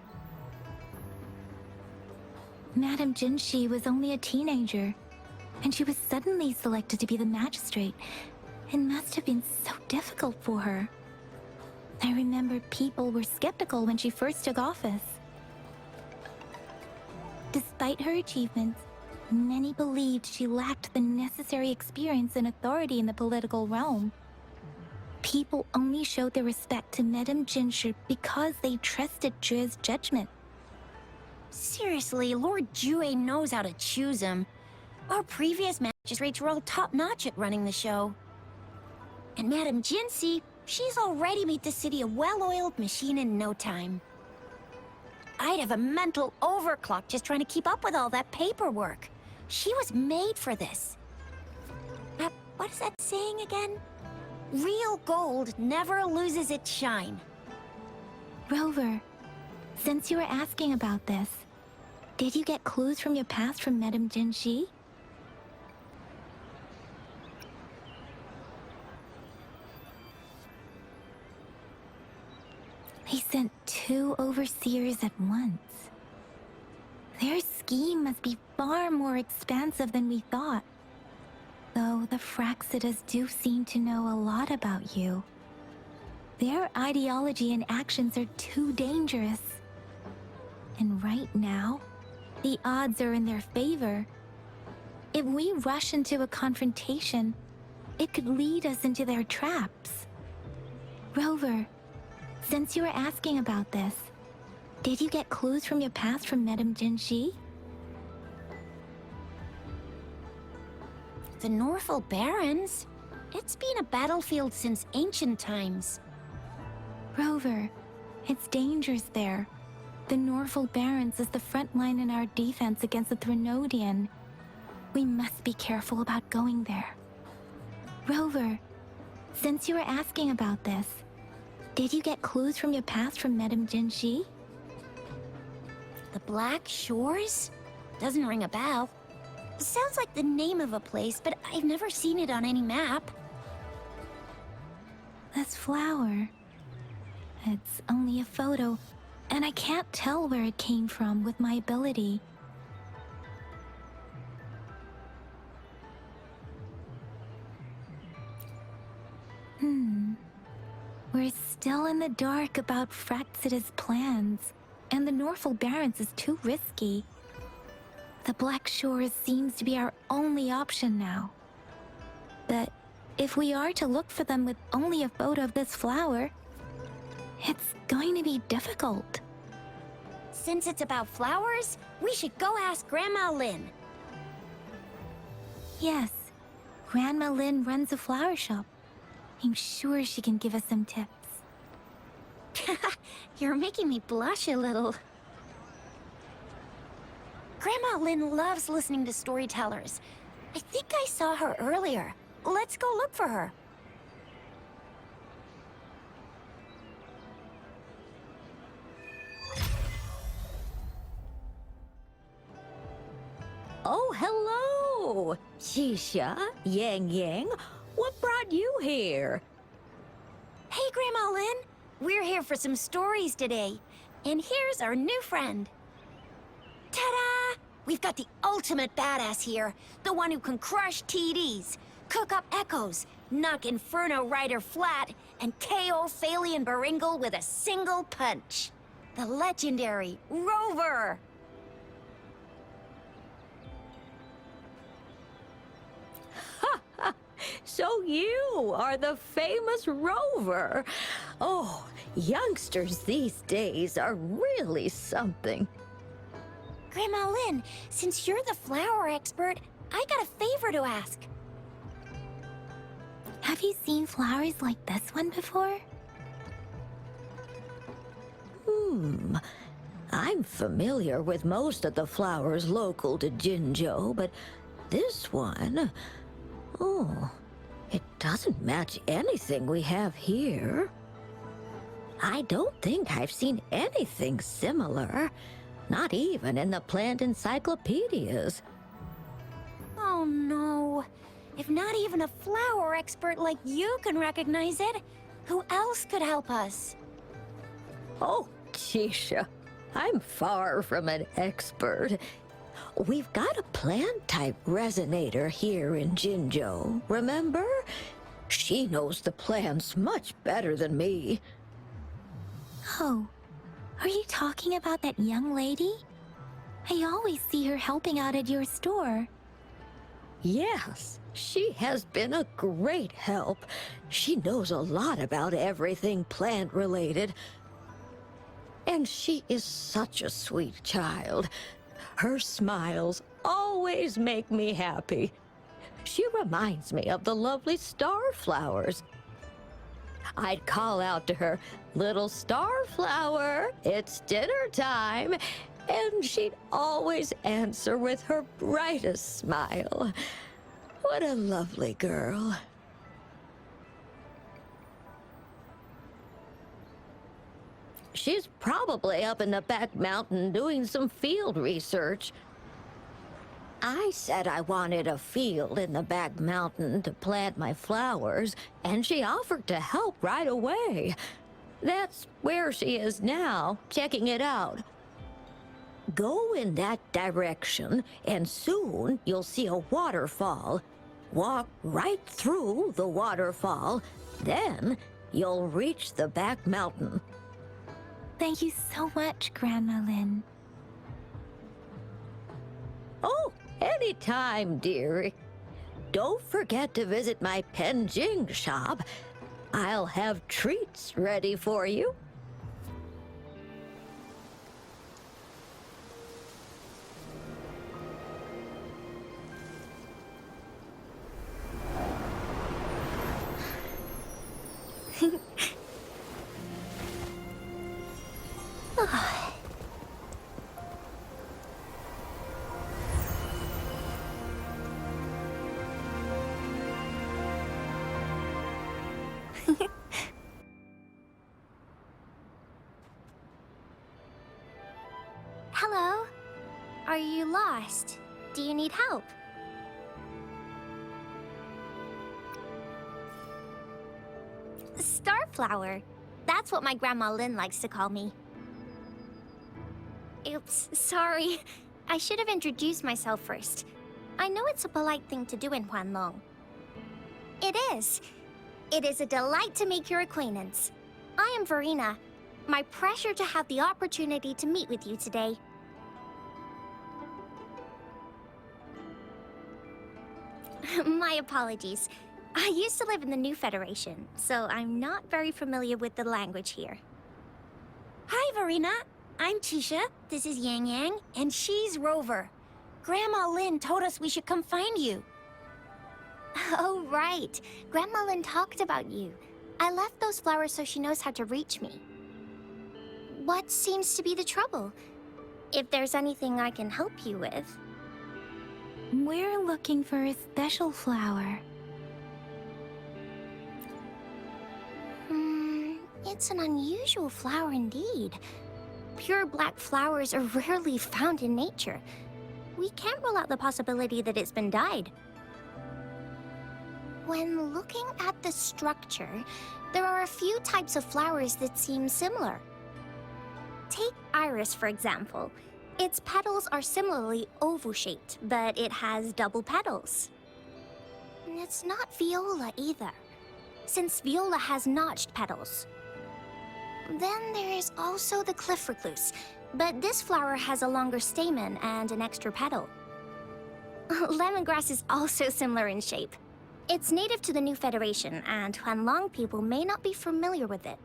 Madame Jinshi was only a teenager, and she was suddenly selected to be the magistrate. It must have been so difficult for her. I remember people were skeptical when she first took office. Despite her achievements, many believed she lacked the necessary experience and authority in the political realm. People only showed their respect to Madame Jinshi because they trusted Jue's judgment. Seriously, Lord Jue knows how to choose him. Our previous magistrates were all top-notch at running the show. And Madame Jinshi, she's already made the city a well-oiled machine in no time. I'd have a mental overclock just trying to keep up with all that paperwork. She was made for this. What is that saying again? Real gold never loses its shine. Rover, since you were asking about this, did you get clues from your past from Madame Jinshi? They sent 2 overseers at once. Their scheme must be far more expansive than we thought. Though the Fraxidas do seem to know a lot about you. Their ideology and actions are too dangerous. And right now, the odds are in their favor. If we rush into a confrontation, it could lead us into their traps. Rover, since you were asking about this, did you get clues from your past from Madame Jinshi? The Norfolk Barrens? It's been a battlefield since ancient times. Rover, it's dangerous there. The Norfolk Barrens is the front line in our defense against the Threnodian. We must be careful about going there. Rover, since you were asking about this, did you get clues from your past from Madame Jinshi? The Black Shores? Doesn't ring a bell. Sounds like the name of a place, but I've never seen it on any map. This flower. It's only a photo, and I can't tell where it came from with my ability. We're still in the dark about Fraxida's plans, and the Norfolk Barrens is too risky. The Black Shores seems to be our only option now. But if we are to look for them with only a photo of this flower, it's going to be difficult. Since it's about flowers, we should go ask Grandma Lin. Yes, Grandma Lin runs a flower shop. I'm sure she can give us some tips. You're making me blush a little. Grandma Lin loves listening to storytellers. I think I saw her earlier. Let's go look for her. Oh, hello! Oh, Xisha, Yang Yang, what brought you here? Hey, Grandma Lynn. We're here for some stories today. And here's our new friend. Ta-da! We've got the ultimate badass here. The one who can crush TDs, cook up echoes, knock Inferno Rider flat, and KO Phalian Baringle with a single punch. The legendary Rover! So you are the famous Rover. Oh, youngsters these days are really something. Grandma Lynn, since you're the flower expert, I got a favor to ask. Have you seen flowers like this one before? I'm familiar with most of the flowers local to Jinzhou, but this one... Oh, it doesn't match anything we have here. I don't think I've seen anything similar. Not even in the plant encyclopedias. Oh no. If not even a flower expert like you can recognize it, who else could help us? Oh, Tisha, I'm far from an expert. We've got a plant-type resonator here in Jinzhou, remember? She knows the plants much better than me. Oh, are you talking about that young lady? I always see her helping out at your store. Yes, she has been a great help. She knows a lot about everything plant-related. And she is such a sweet child. Her smiles always make me happy. She reminds me of the lovely starflowers. I'd call out to her, "Little starflower, it's dinner time," and she'd always answer with her brightest smile. What a lovely girl. She's probably up in the back mountain doing some field research. I said I wanted a field in the back mountain to plant my flowers, and she offered to help right away. That's where she is now, checking it out. Go in that direction, and soon you'll see a waterfall. Walk right through the waterfall, then you'll reach the back mountain. Thank you so much, Grandma Lynn. Oh, anytime, dearie. Don't forget to visit my Penjing shop. I'll have treats ready for you. Hello? Are you lost? Do you need help? Starflower. That's what my Grandma Lynn likes to call me. Oops, sorry. I should have introduced myself first. I know it's a polite thing to do in Huanlong. It is. It is a delight to make your acquaintance. I am Verena. My pleasure to have the opportunity to meet with you today. My apologies. I used to live in the New Federation, so I'm not very familiar with the language here. Hi, Verena. I'm Tisha. This is Yang Yang, and she's Rover. Grandma Lynn told us we should come find you. Oh, right. Grandma Lynn talked about you. I left those flowers so she knows how to reach me. What seems to be the trouble? If there's anything I can help you with. We're looking for a special flower. It's an unusual flower indeed. Pure black flowers are rarely found in nature. we can't rule out the possibility that it's been dyed. When looking at the structure, there are a few types of flowers that seem similar. Take iris, for example. Its petals are similarly oval-shaped, but it has double petals. It's not viola either, since viola has notched petals. Then there is also the cliff recluse, but this flower has a longer stamen and an extra petal. Lemongrass is also similar in shape. It's native to the New Federation, and Huanlong people may not be familiar with it.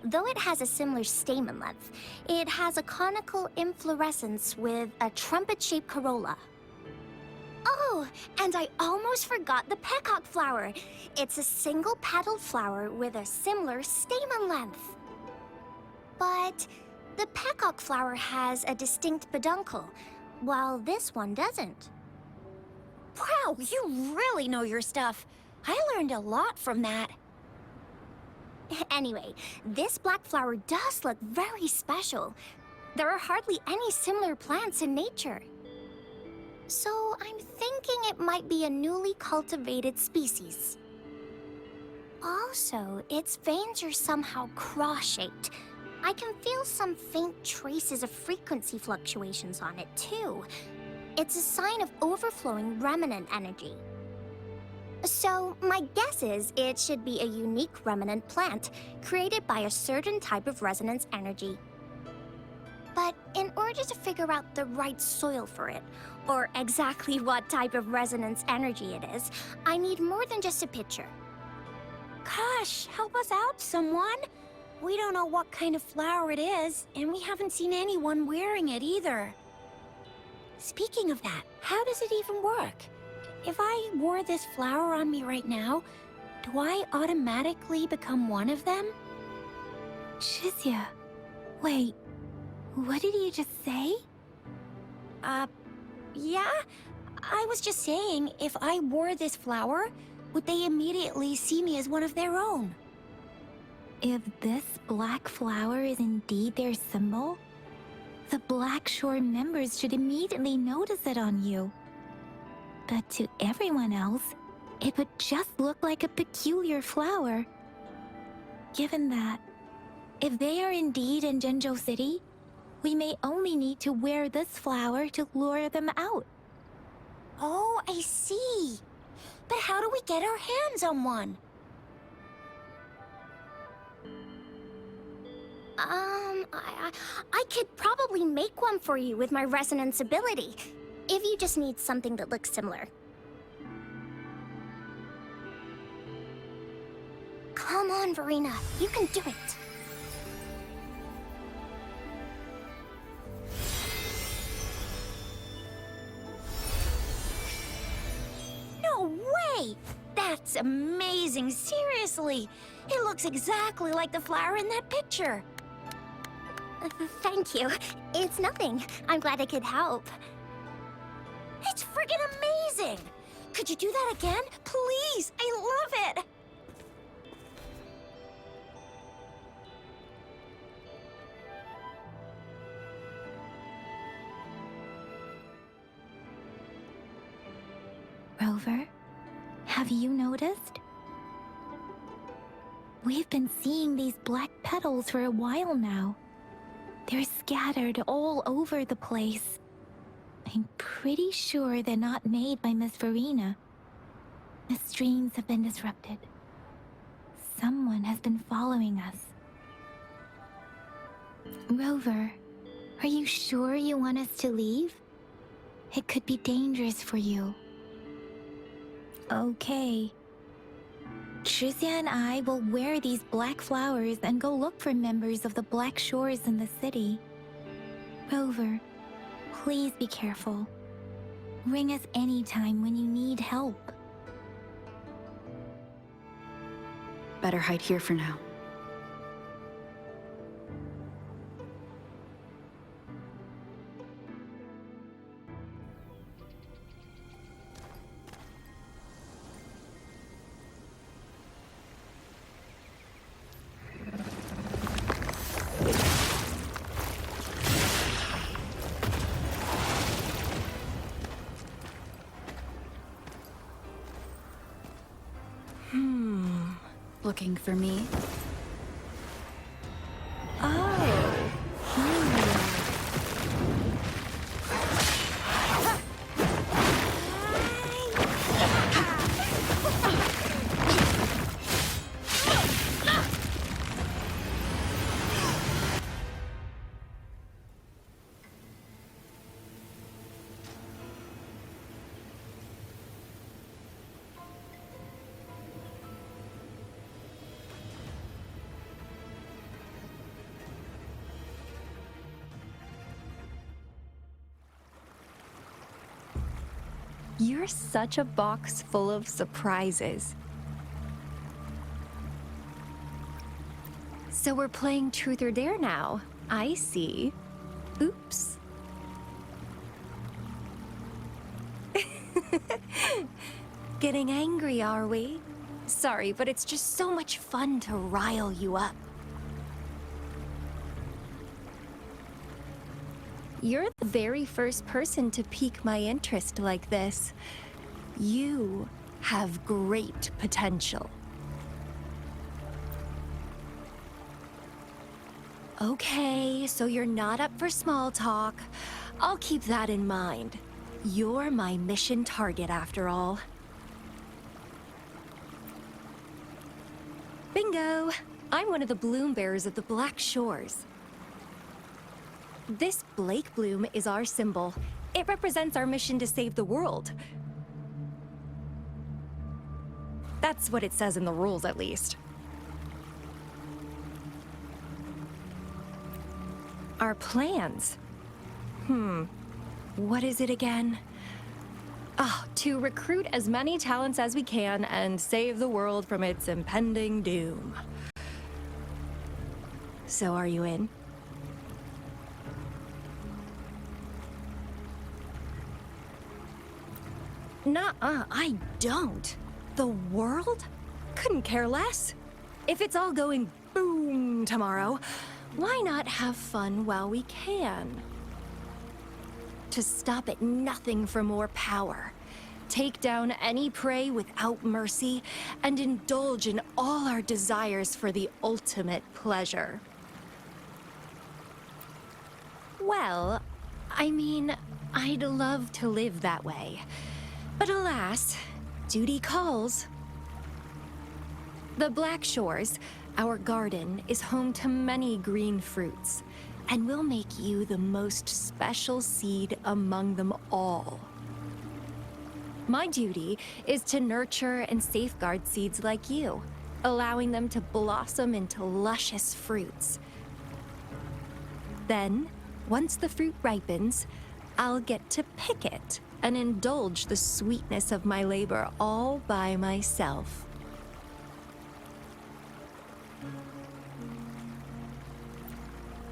Though it has a similar stamen length, it has a conical inflorescence with a trumpet-shaped corolla. Oh, and I almost forgot the peacock flower. It's a single-petaled flower with a similar stamen length. But the peacock flower has a distinct peduncle, while this one doesn't. Wow, you really know your stuff. I learned a lot from that. Anyway, this black flower does look very special. There are hardly any similar plants in nature. So I'm thinking it might be a newly cultivated species. Also, its veins are somehow cross-shaped. I can feel some faint traces of frequency fluctuations on it, too. It's a sign of overflowing remnant energy. So, my guess is it should be a unique remnant plant, created by a certain type of resonance energy. But in order to figure out the right soil for it, or exactly what type of resonance energy it is, I need more than just a picture. Gosh, help us out, someone! We don't know what kind of flower it is, and we haven't seen anyone wearing it either. Speaking of that, how does it even work? If I wore this flower on me right now, do I automatically become one of them? Shizia, wait, what did you just say? Yeah? I was just saying, if I wore this flower, would they immediately see me as one of their own? If this black flower is indeed their symbol, the Black Shore members should immediately notice it on you. But to everyone else, it would just look like a peculiar flower. Given that, if they are indeed in Genjo City, we may only need to wear this flower to lure them out. Oh, I see. But how do we get our hands on one? I could probably make one for you with my resonance ability, if you just need something that looks similar. Come on, Verena, you can do it. No way! That's amazing, seriously! It looks exactly like the flower in that picture. Thank you. It's nothing. I'm glad I could help. It's friggin' amazing! Could you do that again? Please! I love it! Rover, have you noticed? We've been seeing these black petals for a while now. They're scattered all over the place. I'm pretty sure they're not made by Miss Verena. The streams have been disrupted. Someone has been following us. Rover, are you sure you want us to leave? It could be dangerous for you. Okay. Shizia and I will wear these black flowers and go look for members of the Black Shores in the city. Rover, please be careful. Ring us anytime when you need help. Better hide here for now. looking for me. You're such a box full of surprises. So we're playing Truth or Dare now. I see. Oops. Getting angry, are we? Sorry, but it's just so much fun to rile you up. You're the very first person to pique my interest like this. You have great potential. Okay, so you're not up for small talk. I'll keep that in mind. You're my mission target after all. Bingo! I'm one of the bloom bearers of the Black Shores. This Blake bloom is our symbol. It represents our mission to save the world. That's what it says in the rules, at least. Our plans? What is it again? Oh, to recruit as many talents as we can and save the world from its impending doom. So are you in? Nuh-uh, I don't. The world? Couldn't care less. If it's all going boom tomorrow, why not have fun while we can? To stop at nothing for more power. Take down any prey without mercy, and indulge in all our desires for the ultimate pleasure. Well, I mean, I'd love to live that way. But alas, duty calls. The Black Shores, our garden, is home to many green fruits, and will make you the most special seed among them all. My duty is to nurture and safeguard seeds like you, allowing them to blossom into luscious fruits. Then, once the fruit ripens, I'll get to pick it and indulge the sweetness of my labor all by myself.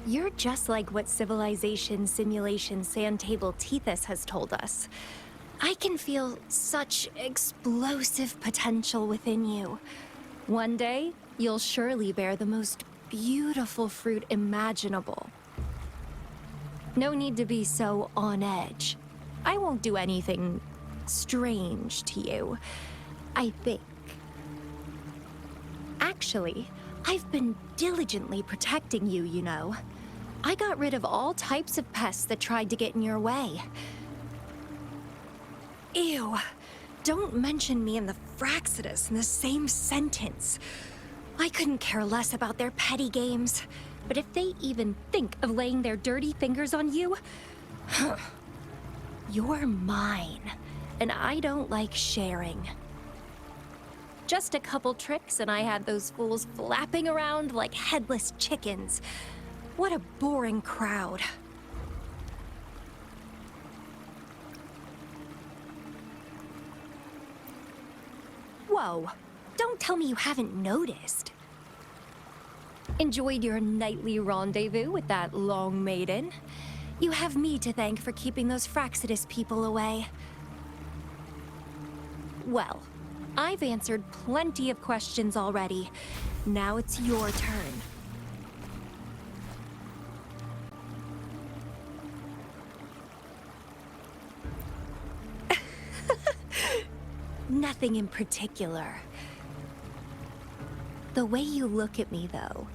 You're just like what Civilization Simulation Sandtable Tethys has told us. I can feel such explosive potential within you. One day, you'll surely bear the most beautiful fruit imaginable. No need to be so on edge. I won't do anything strange to you, I think. Actually, I've been diligently protecting you, you know. I got rid of all types of pests that tried to get in your way. Ew, don't mention me and the Fraxidus in the same sentence. I couldn't care less about their petty games, but if they even think of laying their dirty fingers on you, you're mine, and I don't like sharing. Just a couple tricks and I had those fools flapping around like headless chickens. What a boring crowd. Whoa, don't tell me you haven't noticed. Enjoyed your nightly rendezvous with that long maiden? You have me to thank for keeping those Fraxidus people away. Well, I've answered plenty of questions already. Now it's your turn. Nothing in particular. The way you look at me, though,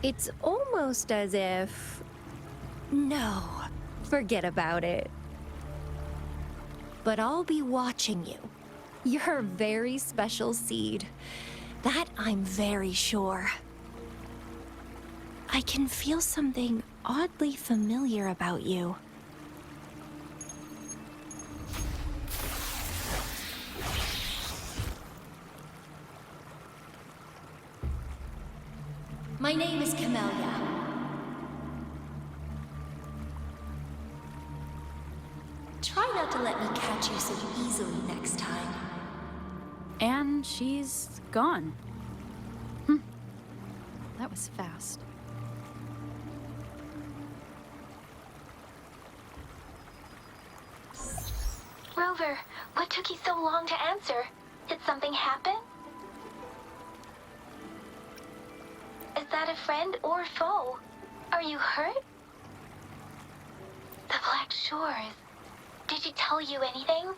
it's almost as if... No, forget about it. But I'll be watching you. You're a very special seed. That I'm very sure. I can feel something oddly familiar about you. My name is Camellia. Try not to let me catch you so easily next time. And she's gone. That was fast. Rover, what took you so long to answer? Did something happen? Is that a friend or foe? Are you hurt? The Black Shores. Did she tell you anything?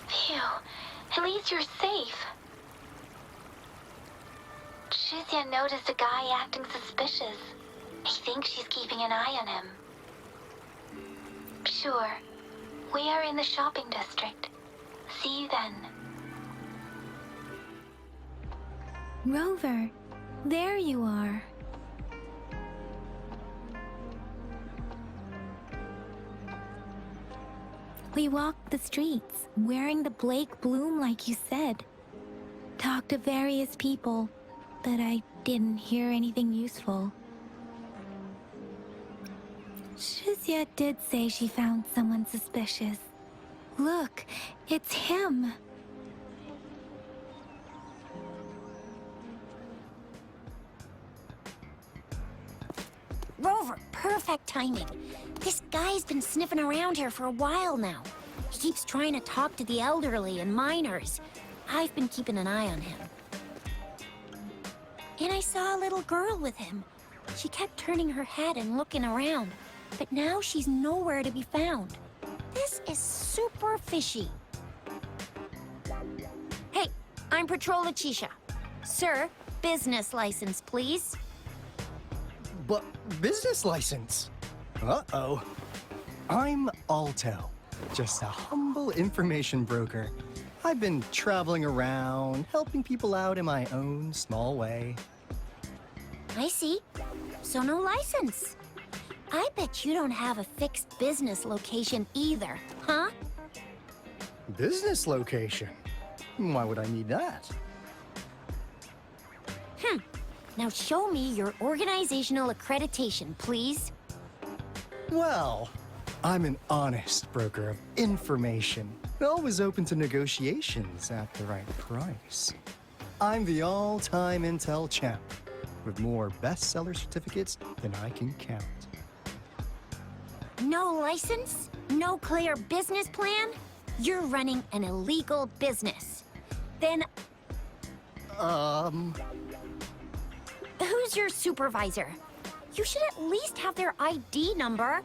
Phew, at least you're safe. Shizia noticed a guy acting suspicious. He thinks she's keeping an eye on him. Sure. We are in the shopping district. See you then. Rover, there you are. We walked the streets, wearing the Blake bloom like you said. Talked to various people, but I didn't hear anything useful. Shizia did say she found someone suspicious. Look, it's him. Rover, perfect timing. This guy's been sniffing around here for a while now. He keeps trying to talk to the elderly and minors. I've been keeping an eye on him. And I saw a little girl with him. She kept turning her head and looking around, but now she's nowhere to be found. This is super fishy. Hey, I'm Patrol Letitia. Sir, business license, please. But business license? Uh-oh. I'm Alto, just a humble information broker. I've been traveling around, helping people out in my own small way. I see. So no license. I bet you don't have a fixed business location either, huh? Business location? Why would I need that? Now show me your organizational accreditation, please. Well, I'm an honest broker of information, always open to negotiations at the right price. I'm the all-time Intel champ, with more bestseller certificates than I can count. No license? No clear business plan? You're running an illegal business. Then who's your supervisor? You should at least have their ID number.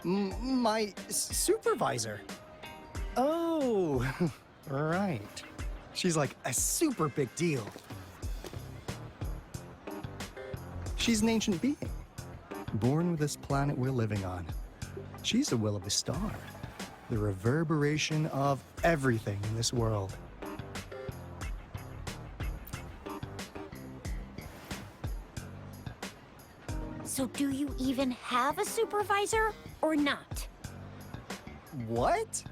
My supervisor? Oh, right. She's like a super big deal. She's an ancient being, born with this planet we're living on. She's the will of the star, the reverberation of everything in this world. So do you even have a supervisor or not? What?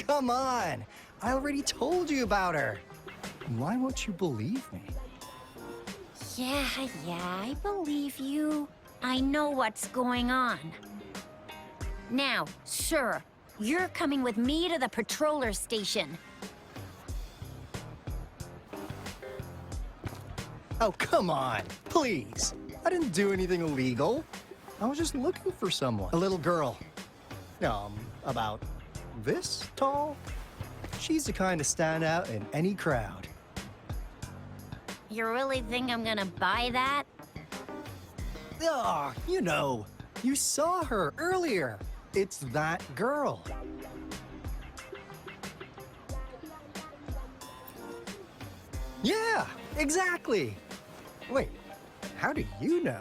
Come on! I already told you about her. Why won't you believe me? Yeah, I believe you. I know what's going on. Now, sir, you're coming with me to the patroller station. Oh, come on, please. I didn't do anything illegal. I was just looking for someone. A little girl. About this tall. She's the kind to stand out in any crowd. You really think I'm gonna buy that? Ah, you saw her earlier. It's that girl. Yeah, exactly. Wait, how do you know?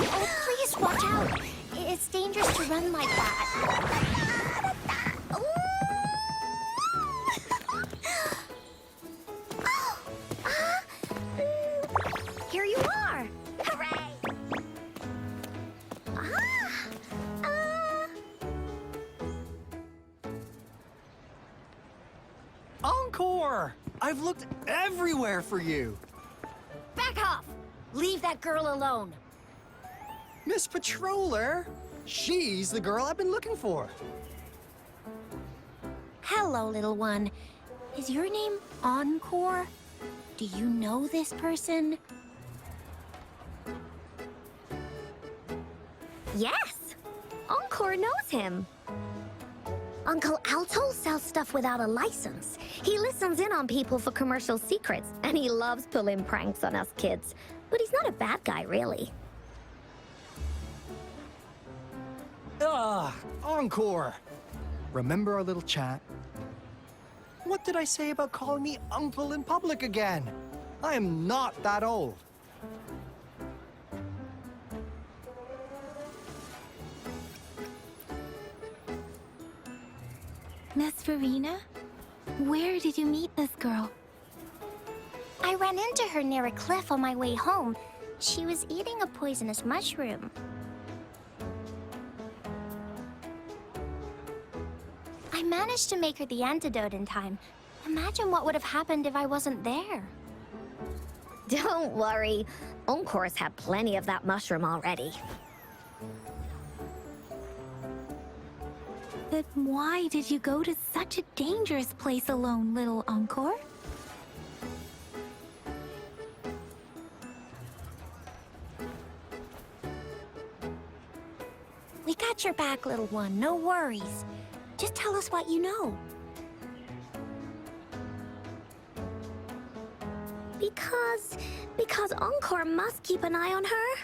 Oh, please watch out. It's dangerous to run like that. Here you are. Hooray! Encore! I've looked everywhere for you. Back off! Leave that girl alone. Miss Patroller, she's the girl I've been looking for. Hello, little one. Is your name Encore? Do you know this person? Yes! Encore knows him. Uncle Alto sells stuff without a license. He listens in on people for commercial secrets, and he loves pulling pranks on us kids. But he's not a bad guy, really. Encore! Remember our little chat? What did I say about calling me uncle in public again? I am not that old. Miss Verena? Where did you meet this girl? I ran into her near a cliff on my way home. She was eating a poisonous mushroom. I managed to make her the antidote in time. Imagine what would have happened if I wasn't there. Don't worry. Encore's had plenty of that mushroom already. But why did you go to such a dangerous place alone, little Encore? We got your back, little one. No worries. Just tell us what you know. Because Encore must keep an eye on her.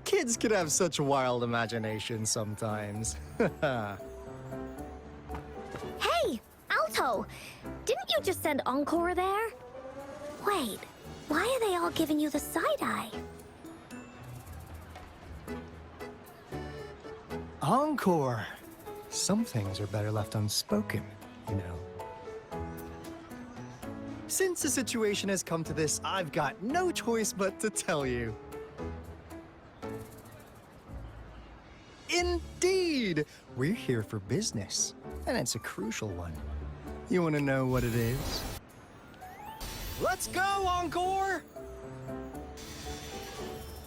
Kids can have such wild imaginations sometimes. Hey, Alto! Didn't you just send Encore there? Wait, why are they all giving you the side-eye? Encore! Some things are better left unspoken, you know. Since the situation has come to this, I've got no choice but to tell you. Indeed! We're here for business, and it's a crucial one. You want to know what it is? Let's go, Encore!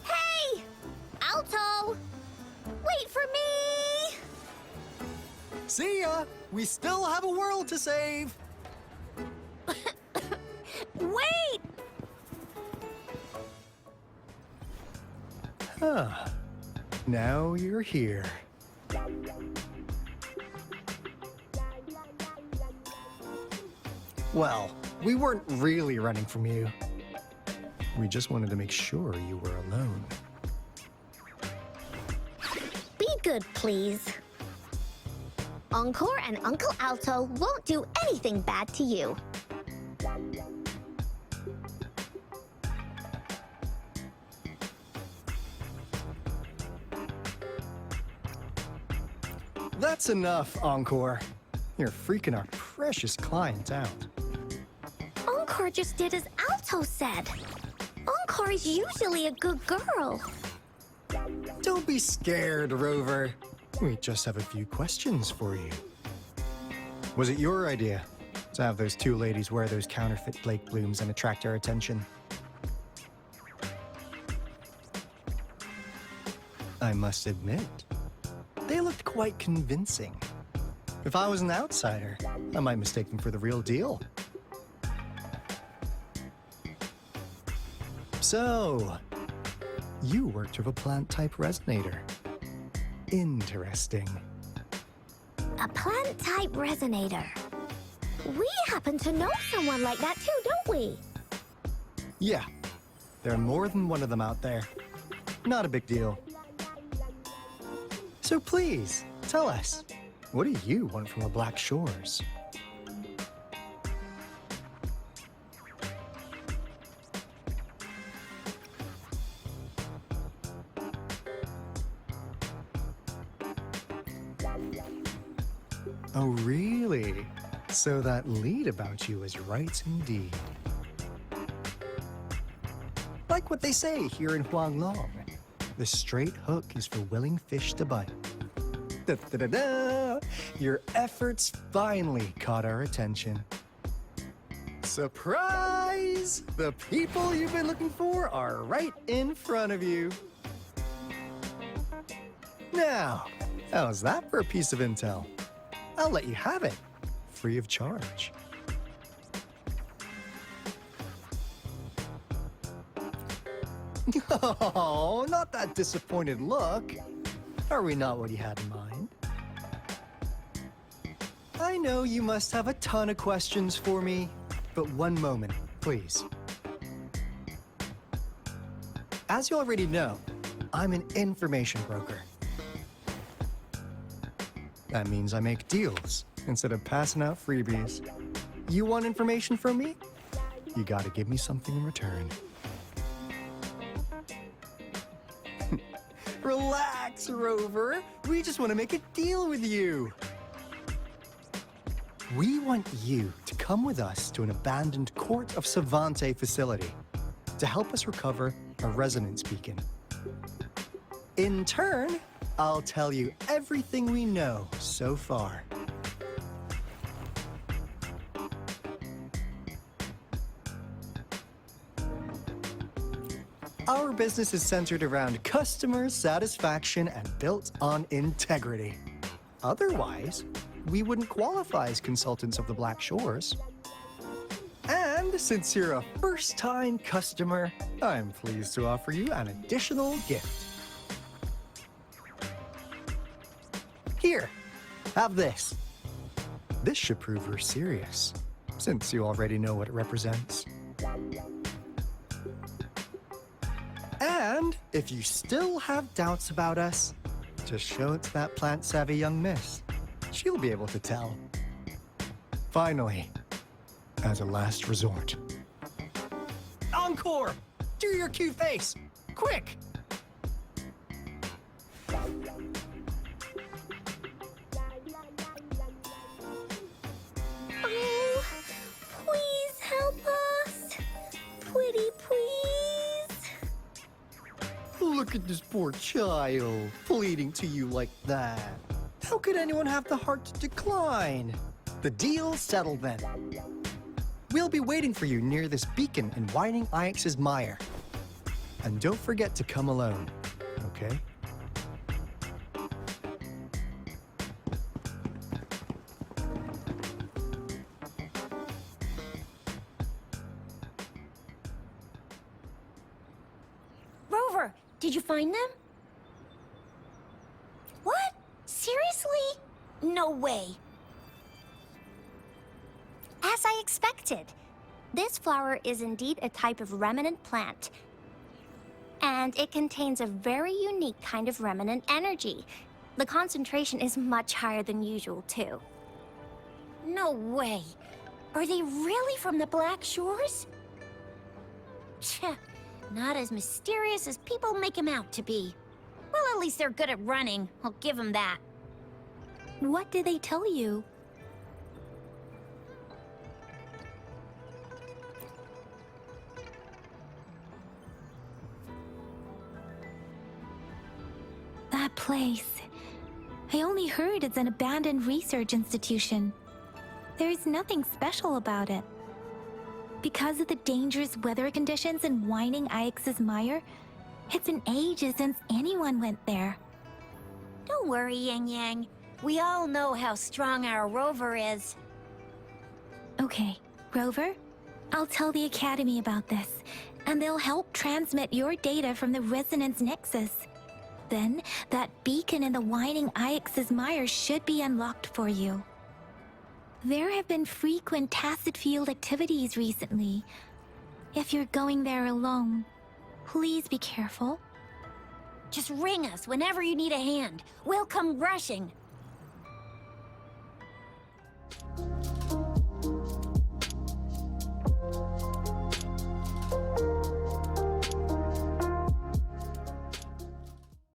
Hey! Alto! Wait for me! See ya! We still have a world to save! Wait! Huh. Now you're here. Well, we weren't really running from you. We just wanted to make sure you were alone. Be good, please. Encore and Uncle Alto won't do anything bad to you. That's enough, Encore. You're freaking our precious client out. Encore just did as Alto said. Encore is usually a good girl. Don't be scared, Rover. We just have a few questions for you. Was it your idea to have those two ladies wear those counterfeit flake blooms and attract our attention? I must admit, they looked quite convincing. If I was an outsider, I might mistake them for the real deal. So, You worked with a plant-type resonator. Interesting. A plant-type resonator. We happen to know someone like that too, don't we? Yeah, there are more than one of them out there. Not a big deal. So please, tell us, what do you want from the Black Shores? Oh, really? So that lead about you is right indeed. Like what they say here in Huanglong, the straight hook is for willing fish to bite. Da-da-da-da! Your efforts finally caught our attention. Surprise! The people you've been looking for are right in front of you. Now, how's that for a piece of intel? I'll let you have it, free of charge. Oh, not that disappointed look. Are we not what you had in mind? I know you must have a ton of questions for me, but one moment, please. As you already know, I'm an information broker. That means I make deals instead of passing out freebies. You want information from me? You gotta give me something in return. Relax, Rover. We just want to make a deal with you. We want you to come with us to an abandoned Court of Savante facility to help us recover a resonance beacon. In turn, I'll tell you everything we know so far. Our business is centered around customer satisfaction and built on integrity. Otherwise, we wouldn't qualify as consultants of the Black Shores. And since you're a first-time customer, I'm pleased to offer you an additional gift. Here, have this. This should prove we're serious, since you already know what it represents. And if you still have doubts about us, just show it to that plant-savvy young miss. She'll be able to tell. Finally, as a last resort. Encore! Do your cute face! Quick! Oh, please help us. Pretty please. Look at this poor child, pleading to you like that. How could anyone have the heart to decline? The deal's settled then. We'll be waiting for you near this beacon in Whining Ix's mire. And don't forget to come alone, okay? Rover, did you find them? What? Seriously? No way. As I expected, this flower is indeed a type of remnant plant. And it contains a very unique kind of remnant energy. The concentration is much higher than usual, too. No way. Are they really from the Black Shores? Tch, not as mysterious as people make them out to be. Well, at least they're good at running. I'll give them that. What did they tell you? That place. I only heard it's an abandoned research institution. There's nothing special about it. Because of the dangerous weather conditions in Whining Ix's mire, it's been ages since anyone went there. Don't worry, Yang Yang. We all know how strong our Rover is. Okay, Rover, I'll tell the Academy about this, and they'll help transmit your data from the resonance nexus. Then, that beacon in the Whining Ix's mire should be unlocked for you. There have been frequent tacit field activities recently. If you're going there alone, please be careful. Just ring us whenever you need a hand. We'll come rushing.